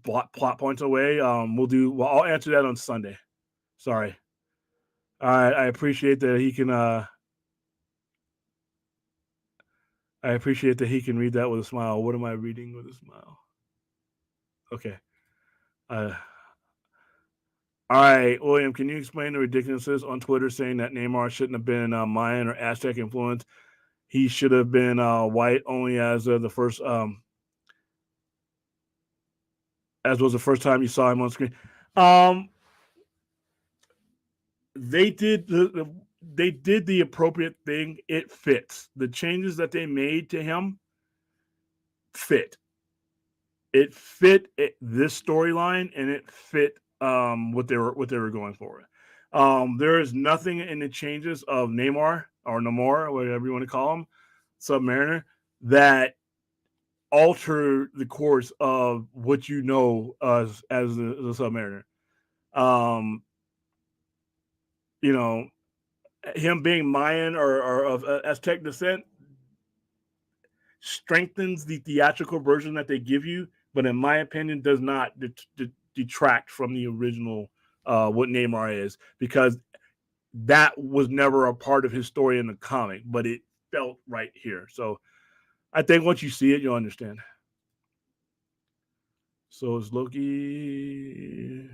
A: plot points away. I'll answer that on Sunday. Sorry. All right. I appreciate that he can. I appreciate that he can read that with a smile. What am I reading with a smile? Okay. Uh, All right, William, can you explain the ridiculousness on Twitter saying that Neymar shouldn't have been Mayan or Aztec influence? He should have been white only as was the first time you saw him on screen. Um, they did the appropriate thing. It fits. The changes that they made to him fit. It fit this storyline, and it fit what they were going for. There is nothing in the changes of Neymar or Namor, whatever you want to call him, Submariner, that alter the course of what you know as the Submariner. Um, you know, him being Mayan or of Aztec descent strengthens the theatrical version that they give you, but in my opinion, does not detract from the original what Neymar is, because that was never a part of his story in the comic, but it felt right here. So I think once you see it, you'll understand. So is Loki.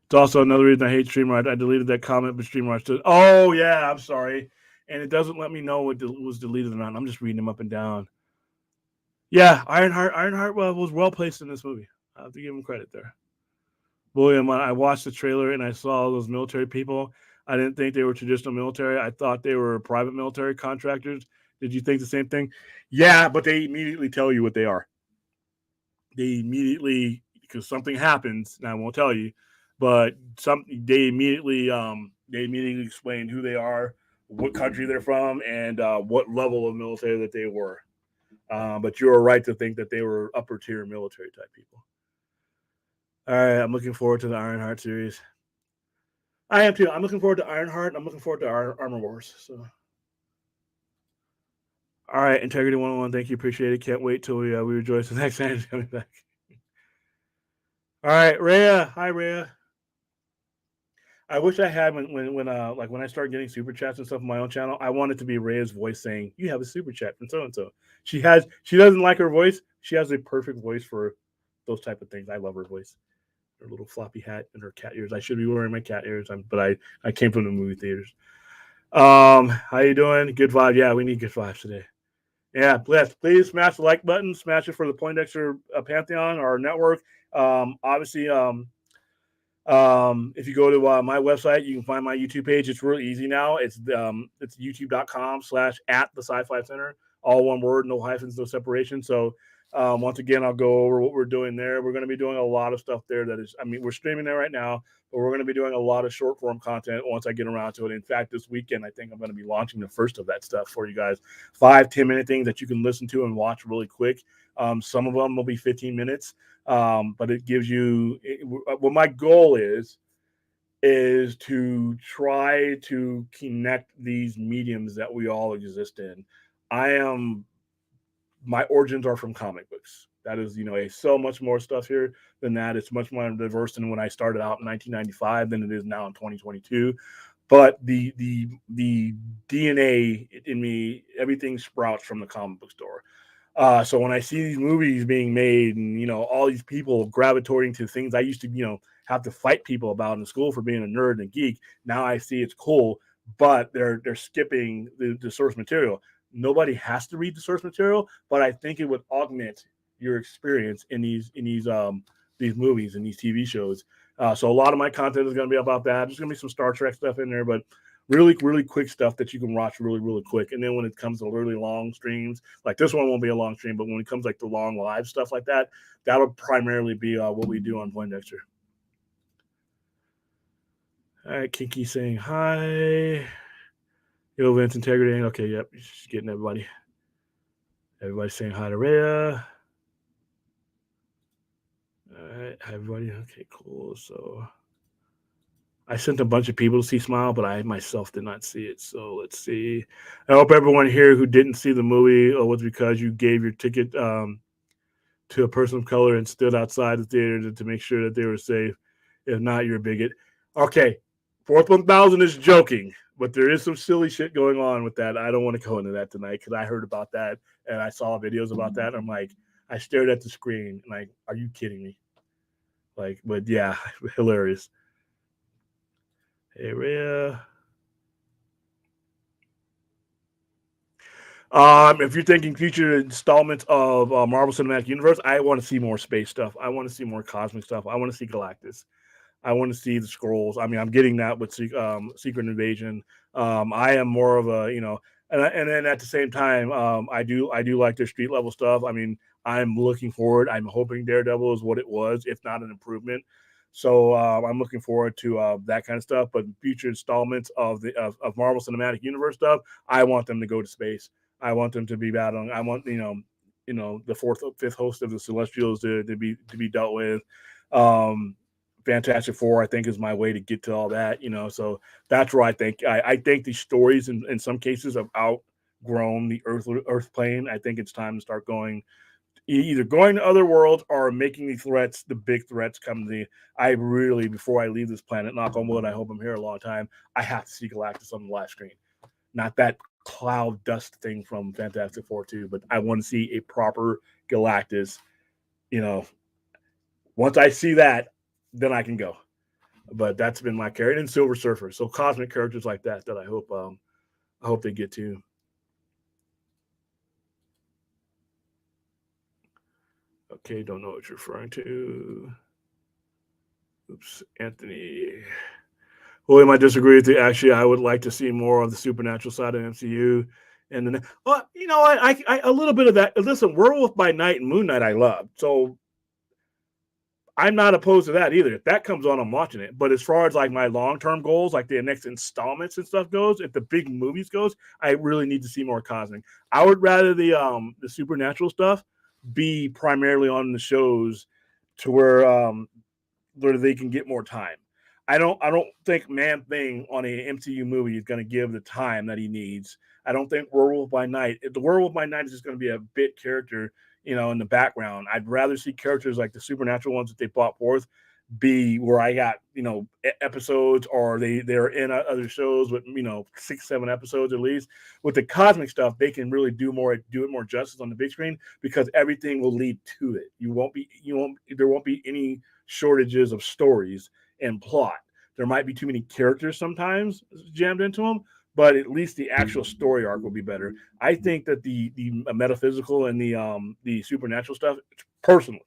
A: It's also another reason I hate StreamYard. I deleted that comment, but StreamYard still. Oh yeah, I'm sorry, and it doesn't let me know what was deleted or not. I'm just reading them up and down. Yeah, Ironheart. Ironheart was well placed in this movie. I have to give him credit there. William, I watched the trailer and I saw all those military people. I didn't think they were traditional military. I thought they were private military contractors. Did you think the same thing? Yeah, but they immediately tell you what they are. They immediately, because something happens, and I won't tell you, but they immediately explain who they are, what country they're from, and what level of military that they were. But you're right to think that they were upper tier military type people. All right, I'm looking forward to the Ironheart series. I am too. I'm looking forward to Ironheart. I'm looking forward to Armor Wars. So, all right, Integrity 101. Thank you, appreciate it. Can't wait till we rejoice the next time coming back. All right, Rhea. Hi, Rhea. I wish I had when I start getting super chats and stuff on my own channel. I want it to be Rhea's voice saying, "You have a super chat from so and so." She doesn't like her voice. She has a perfect voice for those type of things. I love her voice. Her little floppy hat and her cat ears. I should be wearing my cat ears, but I came from the movie theaters. How you doing? Good vibe. Yeah, we need good vibes today. Yeah, please smash the like button. Smash it for the Poindexter Pantheon, our network. Obviously, if you go to my website, you can find my YouTube page. It's really easy now. It's youtube.com/at the Sci-Fi Center. All one word, no hyphens, no separation. So once again, I'll go over what we're doing there. We're going to be doing a lot of stuff there. We're streaming there right now, but we're going to be doing a lot of short form content once I get around to it. In fact, this weekend, I think I'm going to be launching the first of that stuff for you guys. 5-10 minute things that you can listen to and watch really quick. Some of them will be 15 minutes. But it gives you what my goal is to try to connect these mediums that we all exist in. My origins are from comic books. That is, so much more stuff here than that. It's much more diverse than when I started out in 1995 than it is now in 2022. But the DNA in me, everything sprouts from the comic book store. So when I see these movies being made and all these people gravitating to things I used to have to fight people about in school for being a nerd and a geek, now I see it's cool, but they're skipping the source material. Nobody has to read the source material, but I think it would augment your experience in these movies and these TV shows. So a lot of my content is going to be about that. There's going to be some Star Trek stuff in there, but really quick stuff that you can watch really quick. And then when it comes to really long streams, like this one won't be a long stream, but when it comes like the long live stuff like that, that'll primarily be what we do on Poindexter. All right, Kinky saying hi. Yo, Vince Integrity. Okay, yep, just getting everybody. Everybody's saying hi to Rhea. All right, hi everybody. Okay, cool. So I sent a bunch of people to see Smile, but I myself did not see it. So let's see. I hope everyone here who didn't see the movie was because you gave your ticket to a person of color and stood outside the theater to make sure that they were safe. If not, you're a bigot. Okay, Fourth 1000 is joking, but there is some silly shit going on with that. I don't want to go into that tonight because I heard about that and I saw videos about that. I'm like, I stared at the screen and like, are you kidding me? Like, but yeah, hilarious. Hey, Rhea. If you're thinking future installments of Marvel Cinematic Universe, I want to see more space stuff. I want to see more cosmic stuff. I want to see Galactus. I want to see the scrolls. I mean, I'm getting that with Secret Invasion. I am more of a, and then at the same time, I do like their street level stuff. I mean, I'm looking forward. I'm hoping Daredevil is what it was, if not an improvement. So I'm looking forward to that kind of stuff. But future installments of Marvel Cinematic Universe stuff, I want them to go to space. I want them to be battling. I want the fourth, fifth host of the Celestials to be dealt with. Um, Fantastic Four, I think, is my way to get to all that. So that's where I think the stories in some cases have outgrown the Earth plane. I think it's time to start either going to other worlds or making the big threats come to the. I really, before I leave this planet, knock on wood, I hope I'm here a long time. I have to see Galactus on the live screen, not that cloud dust thing from Fantastic Four 2, but I want to see a proper Galactus. Once I see that, then I can go. But that's been my character, and Silver Surfer. So cosmic characters like that I hope they get to. Okay, don't know what you're referring to. Oops, Anthony. William, I disagree with you. Actually, I would like to see more of the supernatural side of MCU. And then, well, I a little bit of that. Listen, Werewolf by Night and Moon Knight, I love. So I'm not opposed to that either. If that comes on, I'm watching it. But as far as like my long-term goals, like the next installments and stuff goes, if the big movies goes, I really need to see more cosmic. I would rather the supernatural stuff be primarily on the shows to where they can get more time. I don't think Man Thing on a MCU movie is going to give the time that he needs. I don't think Werewolf by Night. If the Werewolf by Night is just going to be a bit character, in the background. I'd rather see characters like the supernatural ones that they brought forth be where I got episodes, or they're in other shows with 6-7 episodes at least. With the cosmic stuff, they can really do it more justice on the big screen because everything will lead to it. There won't be any shortages of stories and plot. There might be too many characters sometimes jammed into them, but at least the actual story arc will be better. I think that the metaphysical and the supernatural stuff, personally,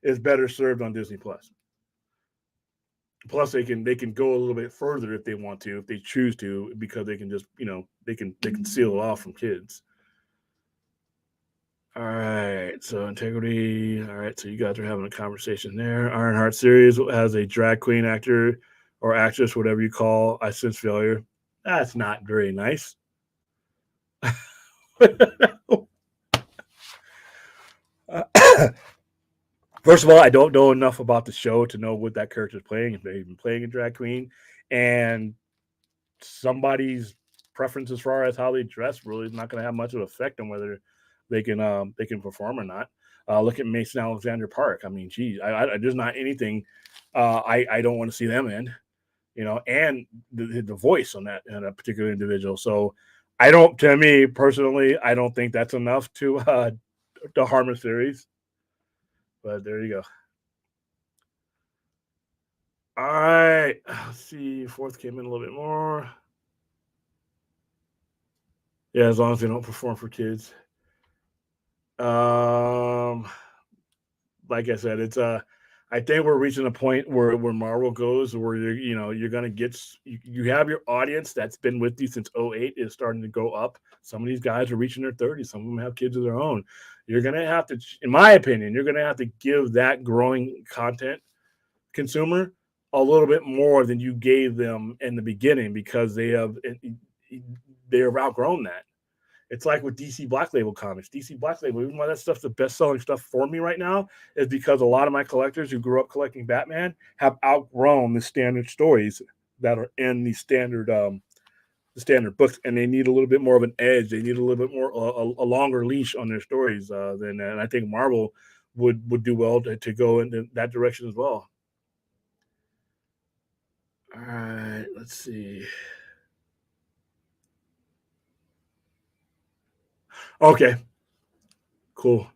A: is better served on Disney Plus. Plus, they can go a little bit further if they want to, if they choose to, because they can just they can seal it off from kids. All right, so integrity. All right, so you guys are having a conversation there. Ironheart series has a drag queen actor or actress, whatever you call. I sense failure. That's not very nice. First of all, I don't know enough about the show to know what that character is playing, if they're even playing a drag queen. And somebody's preference as far as how they dress really is not going to have much of an effect on whether they can perform or not. Look at Mason Alexander Park. I mean, geez, there's not anything I don't want to see them in, and the voice on that particular individual. So I don't, to me personally, I don't think that's enough to harm a series. But there you go. All right, let's see. Fourth came in a little bit more. Yeah, as long as they don't perform for kids. Um, like I said, it's I think we're reaching a point where Marvel goes where you're gonna you have your audience that's been with you since '08 is starting to go up. Some of these guys are reaching their 30s. Some of them have kids of their own. You're gonna have to, in my opinion, you're gonna have to give that growing content consumer a little bit more than you gave them in the beginning because they have outgrown that. It's like with DC Black Label comics. DC Black Label, even though that stuff's the best selling stuff for me right now, is because a lot of my collectors who grew up collecting Batman have outgrown the standard stories that are in the standard books, and they need a little bit more of an edge. They need a little bit more a longer leash on their stories than that. And I think Marvel would do well to go in that direction as well. All right, let's see. Okay, cool.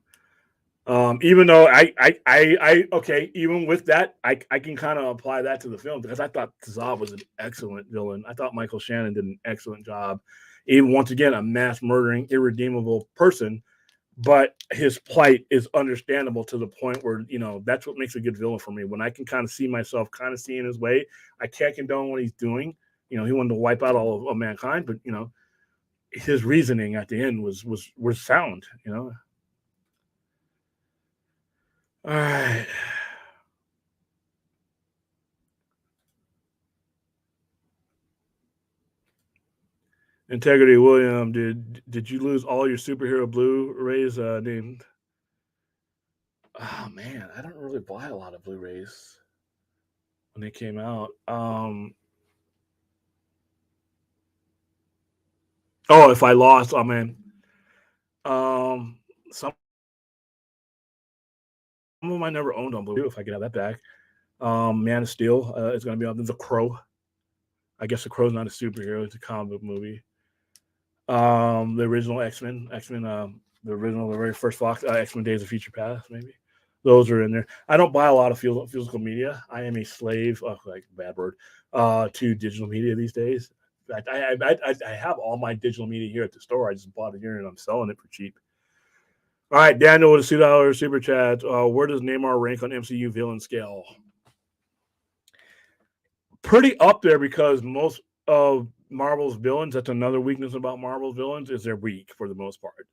A: Even though okay, even with that, I can kind of apply that to the film because I thought Zod was an excellent villain. I thought Michael Shannon did an excellent job. Even once again, a mass murdering, irredeemable person, but his plight is understandable to the point where that's what makes a good villain for me. When I can kind of see myself, kind of seeing his way, I can't condone what he's doing. He wanted to wipe out all of mankind, but his reasoning at the end was sound. All right. Integrity William, did you lose all your superhero Blu-rays named? Oh man, I don't really buy a lot of Blu-rays when they came out. Oh, if I lost, oh man. Some of them I never owned on Blu-ray. If I could have that back. Man of Steel is going to be on The Crow. I guess The Crow's not a superhero; it's a comic book movie. The original X Men, the original, the very first Fox X Men Days of Future Past, maybe those are in there. I don't buy a lot of physical media. I am a slave, like bad word, to digital media these days. I have all my digital media here at the store. I just bought it here and I'm selling it for cheap. All right, Daniel with a $2 super chat. Where does Neymar rank on MCU villain scale? Pretty up there because most of Marvel's villains, that's another weakness about Marvel's villains, is they're weak for the most part.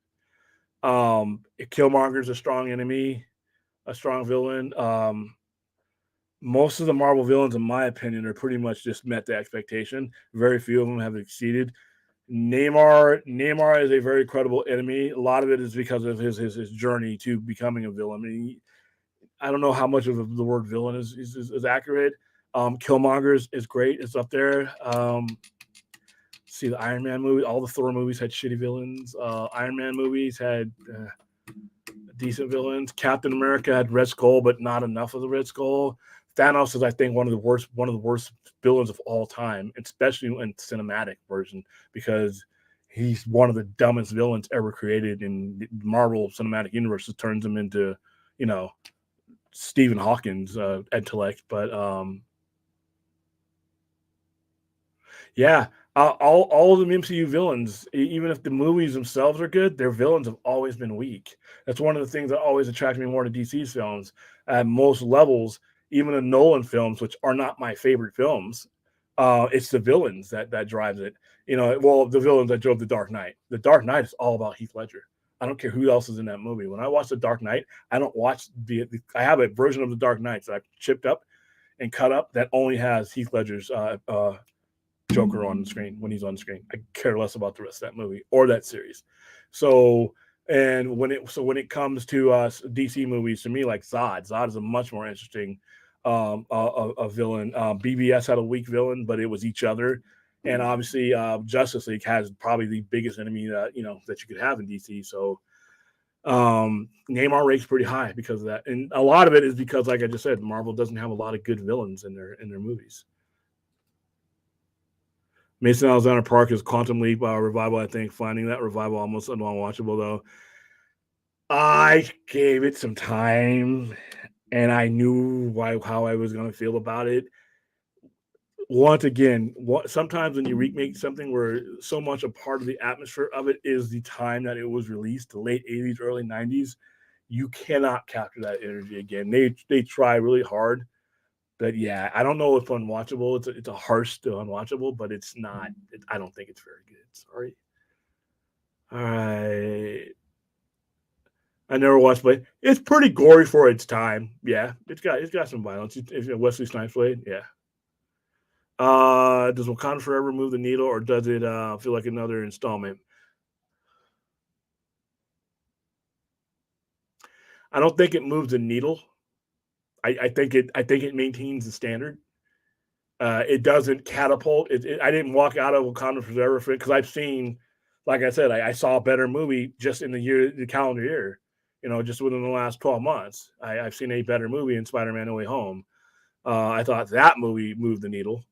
A: Killmonger's a strong enemy, a strong villain. Most of the Marvel villains, in my opinion, are pretty much just met the expectation. Very few of them have exceeded. Neymar is a very credible enemy. A lot of it is because of his journey to becoming a villain. I mean, I don't know how much of the word villain is accurate. Killmonger is great. It's up there. See the Iron Man movie. All the Thor movies had shitty villains. Iron Man movies had decent villains. Captain America had Red Skull, but not enough of the Red Skull. Thanos is, I think, one of the worst villains of all time, especially in cinematic version, because he's one of the dumbest villains ever created in the Marvel Cinematic Universe. It turns him into, Stephen Hawking's intellect. But yeah, all of the MCU villains, even if the movies themselves are good, their villains have always been weak. That's one of the things that always attracted me more to DC's films. At most levels, even the Nolan films, which are not my favorite films, it's the villains that drives it. Well, the villains that drove The Dark Knight. The Dark Knight is all about Heath Ledger. I don't care who else is in that movie. When I watch The Dark Knight, I don't watch I have a version of The Dark Knight that I've chipped up and cut up that only has Heath Ledger's Joker on the screen when he's on the screen. I care less about the rest of that movie or that series. So, and when it comes to DC movies, to me, like Zod is a much more interesting a villain. BBS had a weak villain, but it was each other. And obviously, Justice League has probably the biggest enemy that you could have in DC. So, Neymar ranks pretty high because of that, and a lot of it is because, like I just said, Marvel doesn't have a lot of good villains in their movies. Mason Alexander Park is Quantum Leap revival. I think finding that revival almost unwatchable though. I gave it some time, and I knew how I was going to feel about it. Once again, sometimes when you remake something where so much a part of the atmosphere of it is the time that it was released, the late 80s, early 90s, you cannot capture that energy again. They try really hard, but yeah, I don't know if unwatchable. It's a harsh to unwatchable, but it's not. I don't think it's very good. Sorry. All right. I never watched Blade. It's pretty gory for its time. Yeah, it's got some violence. It's Wesley Snipes Blade. Yeah. Does Wakanda Forever move the needle, or does it feel like another installment? I don't think it moves the needle. I think it maintains the standard. It doesn't catapult. I didn't walk out of Wakanda Forever because I've seen, like I said, I saw a better movie just in the calendar year. You know, just within the last 12 months, I've seen a better movie in Spider-Man: No Way Home. I thought that movie moved the needle,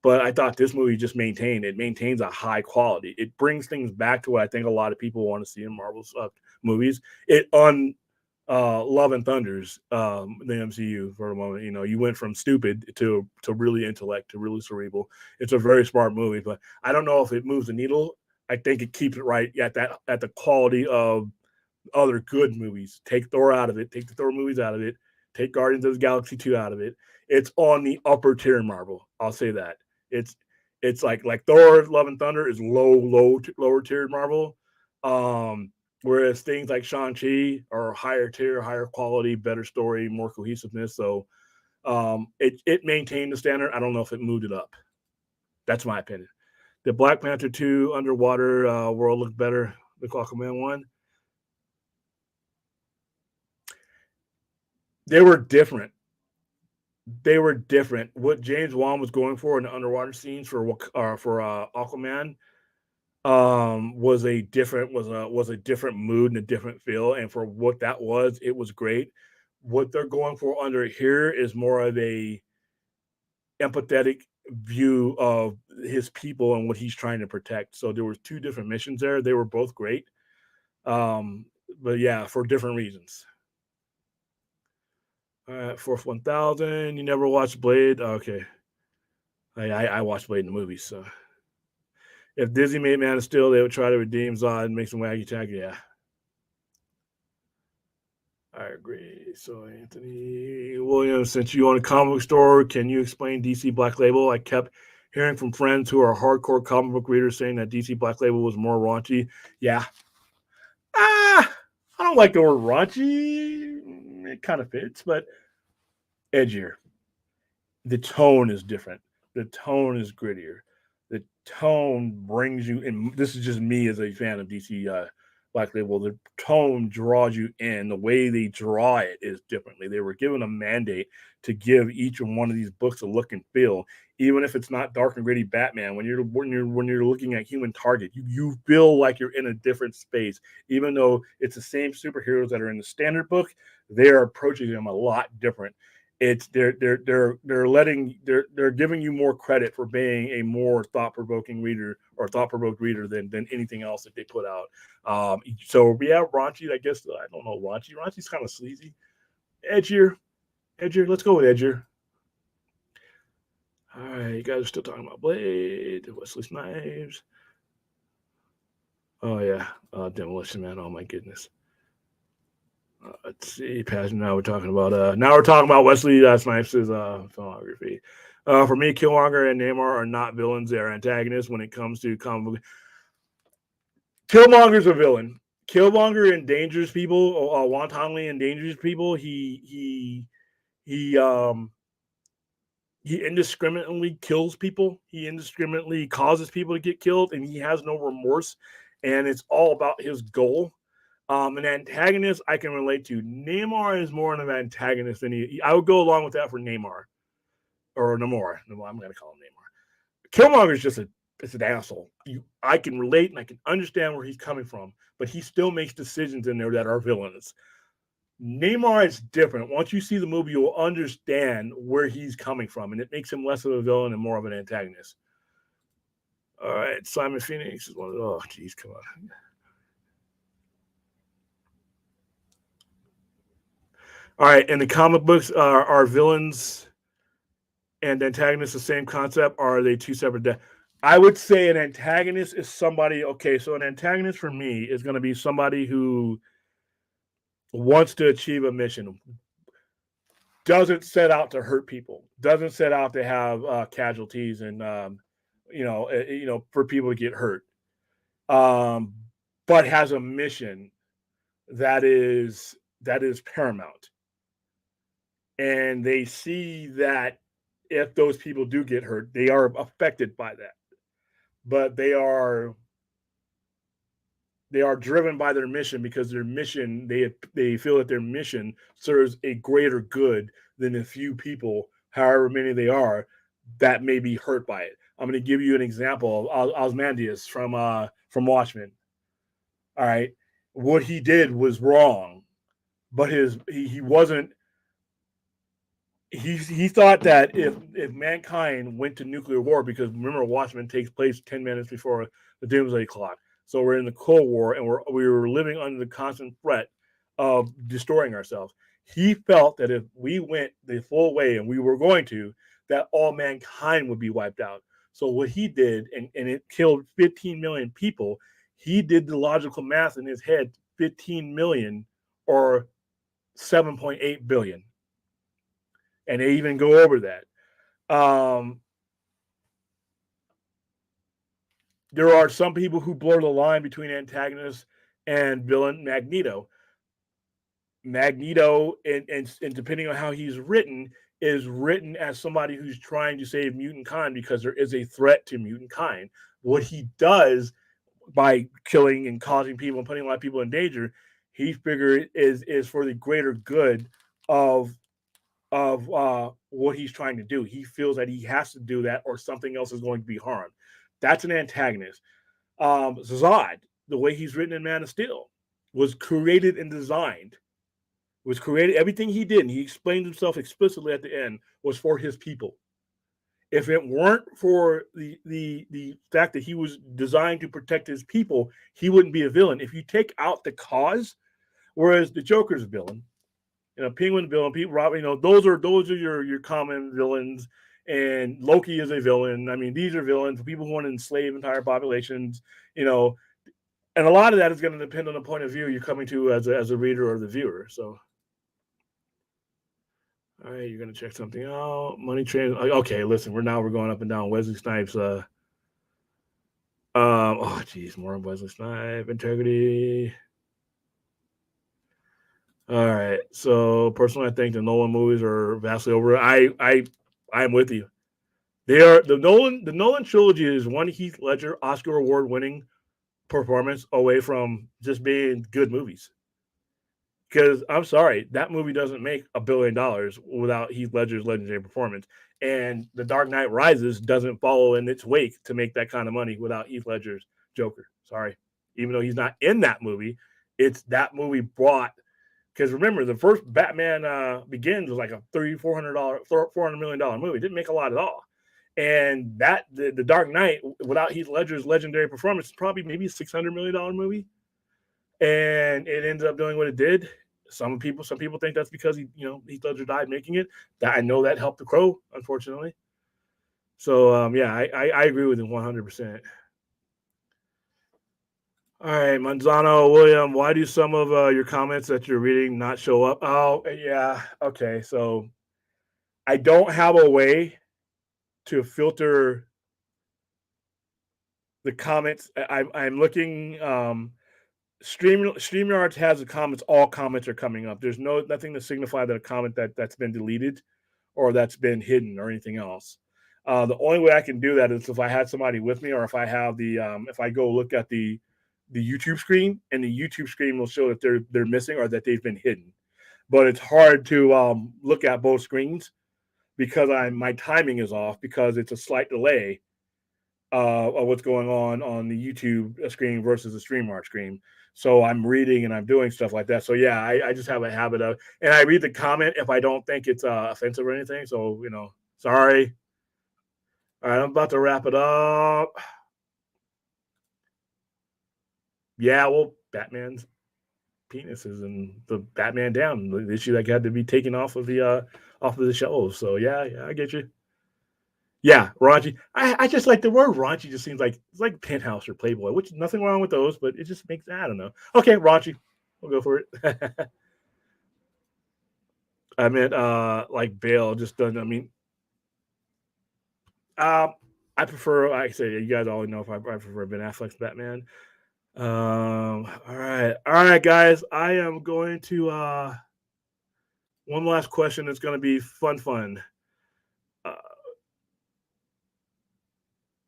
A: but I thought this movie just maintained. It maintains a high quality. It brings things back to what I think a lot of people want to see in Marvel's movies. It Love and Thunders the MCU for a moment. You know, you went from stupid to really intellect to really cerebral. It's a very smart movie, but I don't know if it moves the needle. I think it keeps it right at the quality of other good movies. Take Thor out of it. Take the Thor movies out of it. Take Guardians of the Galaxy 2 out of it. It's on the upper tier Marvel. I'll say that. It's like Thor, Love and Thunder is lower tier Marvel. Um, Whereas things like Shang-Chi are higher tier, higher quality, better story, more cohesiveness. So it maintained the standard. I don't know if it moved it up. That's my opinion. The Black Panther 2 underwater world looked better than Aquaman 1. They were different. They were different. What James Wan was going for in the underwater scenes for Aquaman was a different mood and a different feel, and for what that was, it was great. What they're going for under here is more of a empathetic view of his people and what he's trying to protect. So there was two different missions there. They were both great, um, but yeah, for different reasons. Fourth 1000. You never watched Blade? Okay, I watched Blade in the movies. So if Disney made Man of Steel, they would try to redeem Zod and make some waggy tag. Yeah, I agree. So Anthony Williams, since you own a comic book store, can you explain DC Black Label? I kept hearing from friends who are hardcore comic book readers saying that DC Black Label was more raunchy. Yeah. I don't like the word raunchy. It kind of fits, but edgier. The tone is different. The tone is grittier. The tone brings you in. This is just me as a fan of DC Black Label. The tone draws you in. The way they draw it is differently. They were given a mandate to give each one of these books a look and feel, even if it's not dark and gritty Batman. When you're looking at Human Target, you feel like you're in a different space, even though it's the same superheroes that are in the standard book. They are approaching them a lot different. It's they're giving you more credit for being a more thought-provoking reader or thought-provoked reader than anything else that they put out. So yeah, raunchy. I guess I don't know raunchy. Raunchy's kind of sleazy. Edgier, edgier. Let's go with edgier. All right, you guys are still talking about Blade, Wesley Snipes. Oh yeah, Demolition Man. Oh my goodness. Let's see, Passion. Now we're talking about Wesley Snipes' filmography. For me, Killmonger and Namor are not villains; they are antagonists when it comes to comic book. Killmonger's a villain. Killmonger endangers people. Wantonly endangers people. He he indiscriminately kills people. He indiscriminately causes people to get killed, and he has no remorse. And it's all about his goal. An antagonist I can relate to. Namor is more of an antagonist than I would go along with that for Namor or Namor. I'm going to call him Namor. Killmonger is just a is an asshole. I can relate and I can understand where he's coming from, but he still makes decisions in there that are villainous. Neymar is different. Once you see the movie, you'll understand where he's coming from, and it makes him less of a villain and more of an antagonist. All right, Simon Phoenix is one of those. Oh, geez, come on. All right, in the comic books, are villains and antagonists the same concept, or are they two separate? I would say an antagonist is somebody. Okay, so an antagonist for me is going to be somebody who wants to achieve a mission, doesn't set out to hurt people, doesn't set out to have casualties, and for people to get hurt, um, but has a mission that is paramount, and they see that if those people do get hurt, they are affected by that, but they are driven by their mission because their mission they feel that their mission serves a greater good than a few people, however many they are, that may be hurt by it. I'm going to give you an example of Osmandius from Watchmen. All right, what he did was wrong, but he wasn't. He thought that if mankind went to nuclear war, because remember Watchmen takes place 10 minutes before the doomsday clock, so we're in the Cold War and we were living under the constant threat of destroying ourselves. He felt that if we went the full way, and we were going to, that all mankind would be wiped out. So what he did, and it killed 15 million people, he did the logical math in his head: 15 million or 7.8 billion. And they even go over that. Um, there are some people who blur the line between antagonist and villain. Magneto, and depending on how he's written, is written as somebody who's trying to save mutant kind because there is a threat to mutant kind. What he does by killing and causing people and putting a lot of people in danger, he figured is for the greater good of what he's trying to do. He feels that he has to do that, or something else is going to be harmed. That's an antagonist. Zod, the way he's written in Man of Steel, was created and designed. Was created. Everything he did, and he explained himself explicitly at the end, was for his people. If it weren't for the fact that he was designed to protect his people, he wouldn't be a villain. If you take out the cause, whereas the Joker's a villain, Penguin villain, people, Robin, those are your common villains, and Loki is a villain. I mean, these are villains for people who want to enslave entire populations, and a lot of that is going to depend on the point of view you're coming to as a reader or the viewer. So, all right, you're going to check something out. Money Train. Okay, listen, we're going up and down. Wesley Snipes. Oh, geez, more on Wesley Snipes. Integrity. All right. So personally, I think the Nolan movies are vastly over. I'm with you. They are the Nolan trilogy is one Heath Ledger Oscar award winning performance away from just being good movies. Because I'm sorry, that movie doesn't make $1 billion without Heath Ledger's legendary performance, and The Dark Knight Rises doesn't follow in its wake to make that kind of money without Heath Ledger's Joker. Sorry, even though he's not in that movie, it's that movie brought. Because remember, the first Batman Begins was like a $400 million movie. It didn't make a lot at all. And the Dark Knight, without Heath Ledger's legendary performance, is probably maybe a $600 million movie. And it ended up doing what it did. Some people think that's because Heath Ledger died making it. That I know that helped The Crow, unfortunately. So yeah, I agree with him 100%. All right, Manzano, William, why do some of your comments that you're reading not show up? Oh, yeah. Okay. So I don't have a way to filter the comments. I'm looking. StreamYard has the comments. All comments are coming up. There's nothing to signify that a comment that's been deleted or that's been hidden or anything else. The only way I can do that is if I had somebody with me, or if I have if I go look at the YouTube screen, and the YouTube screen will show that they're missing or that they've been hidden. But it's hard to look at both screens because my timing is off because it's a slight delay of what's going on the YouTube screen versus the StreamYard screen. So I'm reading and I'm doing stuff like that. So yeah, I just have a habit of, and I read the comment if I don't think it's offensive or anything. So sorry. All right, I'm about to wrap it up. Yeah, well, Batman's penises and the Batman down, the issue that had to be taken off of the shelves. So yeah, I get you. Yeah, raunchy. I just like the word raunchy. Just seems like it's like Penthouse or Playboy, which nothing wrong with those, but it just makes I don't know. Okay, raunchy. We'll go for it. I meant like Bale just doesn't. I mean, um, I prefer. Like I say you guys all know if I prefer Ben Affleck's Batman. All right, guys. I am going to one last question. That's going to be fun. Uh,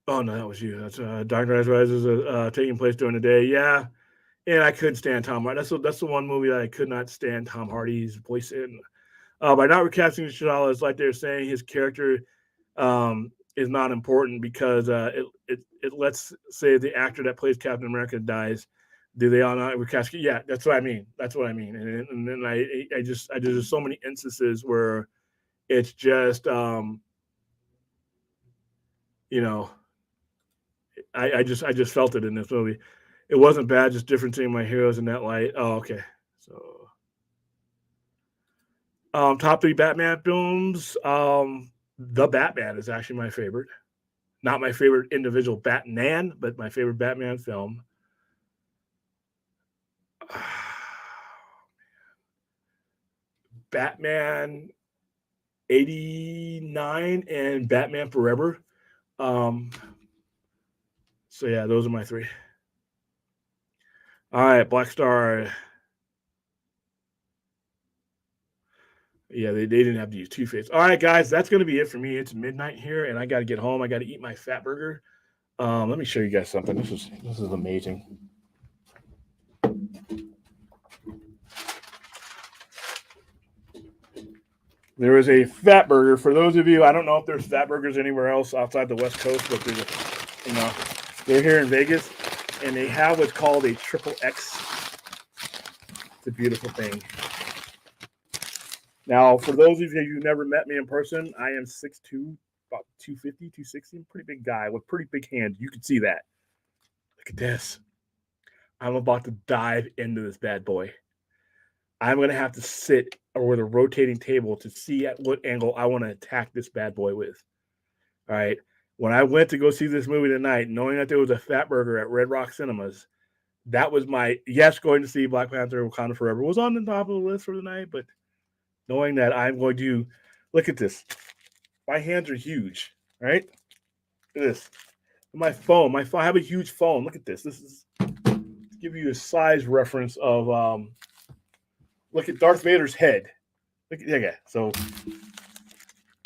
A: oh no, that was you. That's Dark Knight Rises taking place during the day. Yeah, and I couldn't stand Tom Hardy. That's the one movie that I could not stand Tom Hardy's voice in. By not recasting T'Challa, it's like they're saying his character is not important because it lets say the actor that plays Captain America dies. Do they all not recast? Yeah, that's what I mean. That's what I mean. And then I there's so many instances where it's just you know I just felt it in this movie. It wasn't bad, just different seeing my heroes in that light. Oh, okay. So top three Batman films. The Batman is actually my favorite. Not my favorite individual Batman, but my favorite Batman film. Batman 89 and Batman Forever. Um, so yeah, those are my three. All right, Black Star. Yeah, they didn't have to use Two Face. All right, guys, that's gonna be it for me. It's midnight here, and I got to get home. I got to eat my fat burger. Let me show you guys something. This is amazing. There is a fat burger for those of you. I don't know if there's fat burgers anywhere else outside the West Coast, but you know, they're here in Vegas, and they have what's called a triple X. It's a beautiful thing. Now, for those of you who never met me in person, I am 6'2", about 250, 260. Pretty big guy with pretty big hands. You can see that. Look at this. I'm about to dive into this bad boy. I'm going to have to sit with a rotating table to see at what angle I want to attack this bad boy with. All right. When I went to go see this movie tonight, knowing that there was a fat burger at Red Rock Cinemas, that was my yes. Going to see Black Panther Wakanda Forever was on the top of the list for the night, but knowing that I'm going to look at this, my hands are huge. Right? Look at this. My phone. I have a huge phone. Look at this. This is to give you a size reference of look at Darth Vader's head. Look at yeah. So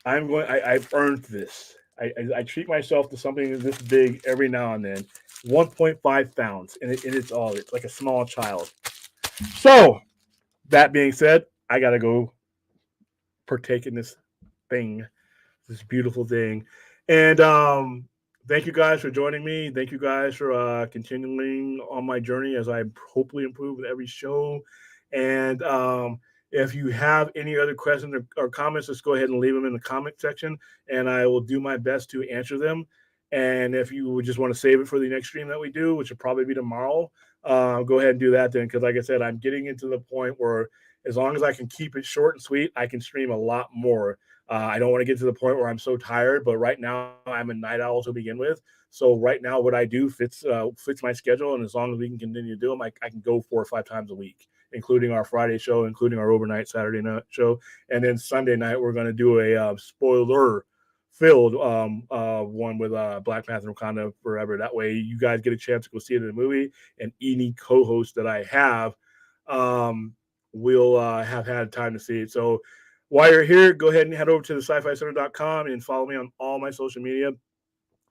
A: I've earned this. I treat myself to something this big every now and then. 1.5 pounds, and it's like a small child. So that being said, I gotta go partake in this thing, this beautiful thing, and thank you guys for joining me. Thank you guys for continuing on my journey as I hopefully improve with every show, and if you have any other questions or comments, just go ahead and leave them in the comment section, and I will do my best to answer them. And if you would just want to save it for the next stream that we do, which will probably be tomorrow, go ahead and do that then. Because like I said, I'm getting into the point where as long as I can keep it short and sweet, I can stream a lot more. I don't want to get to the point where I'm so tired, but right now I'm a night owl to begin with. So right now, what I do fits my schedule, and as long as we can continue to do them, I can go 4 or 5 times a week, including our Friday show, including our overnight Saturday night show, and then Sunday night we're going to do a spoiler filled one with Black Panther Wakanda Forever. That way, you guys get a chance to go see it in the movie, and any co-host that I have will have had time to see it. So while you're here, go ahead and head over to the sci-fi center.com and follow me on all my social media.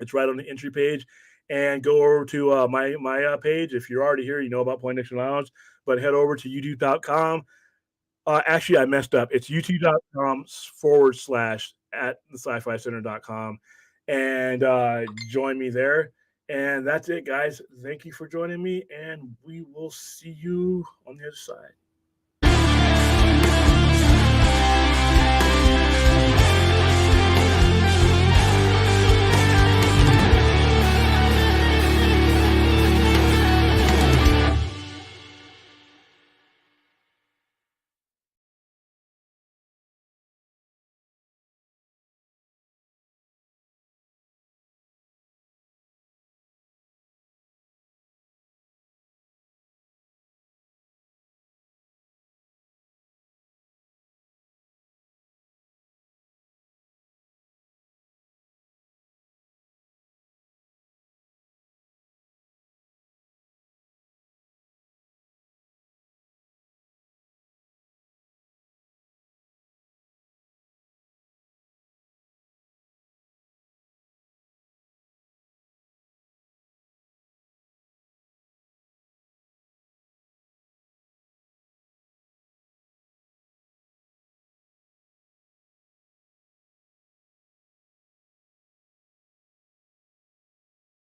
A: It's right on the entry page. And go over to my page. If you're already here, you know about Point Nixon Lounge, but head over to youtube.com. Actually, I messed up. It's youtube.com / at the sci-fi center.com. and join me there. And that's it, guys. Thank you for joining me, and we will see you on the other side.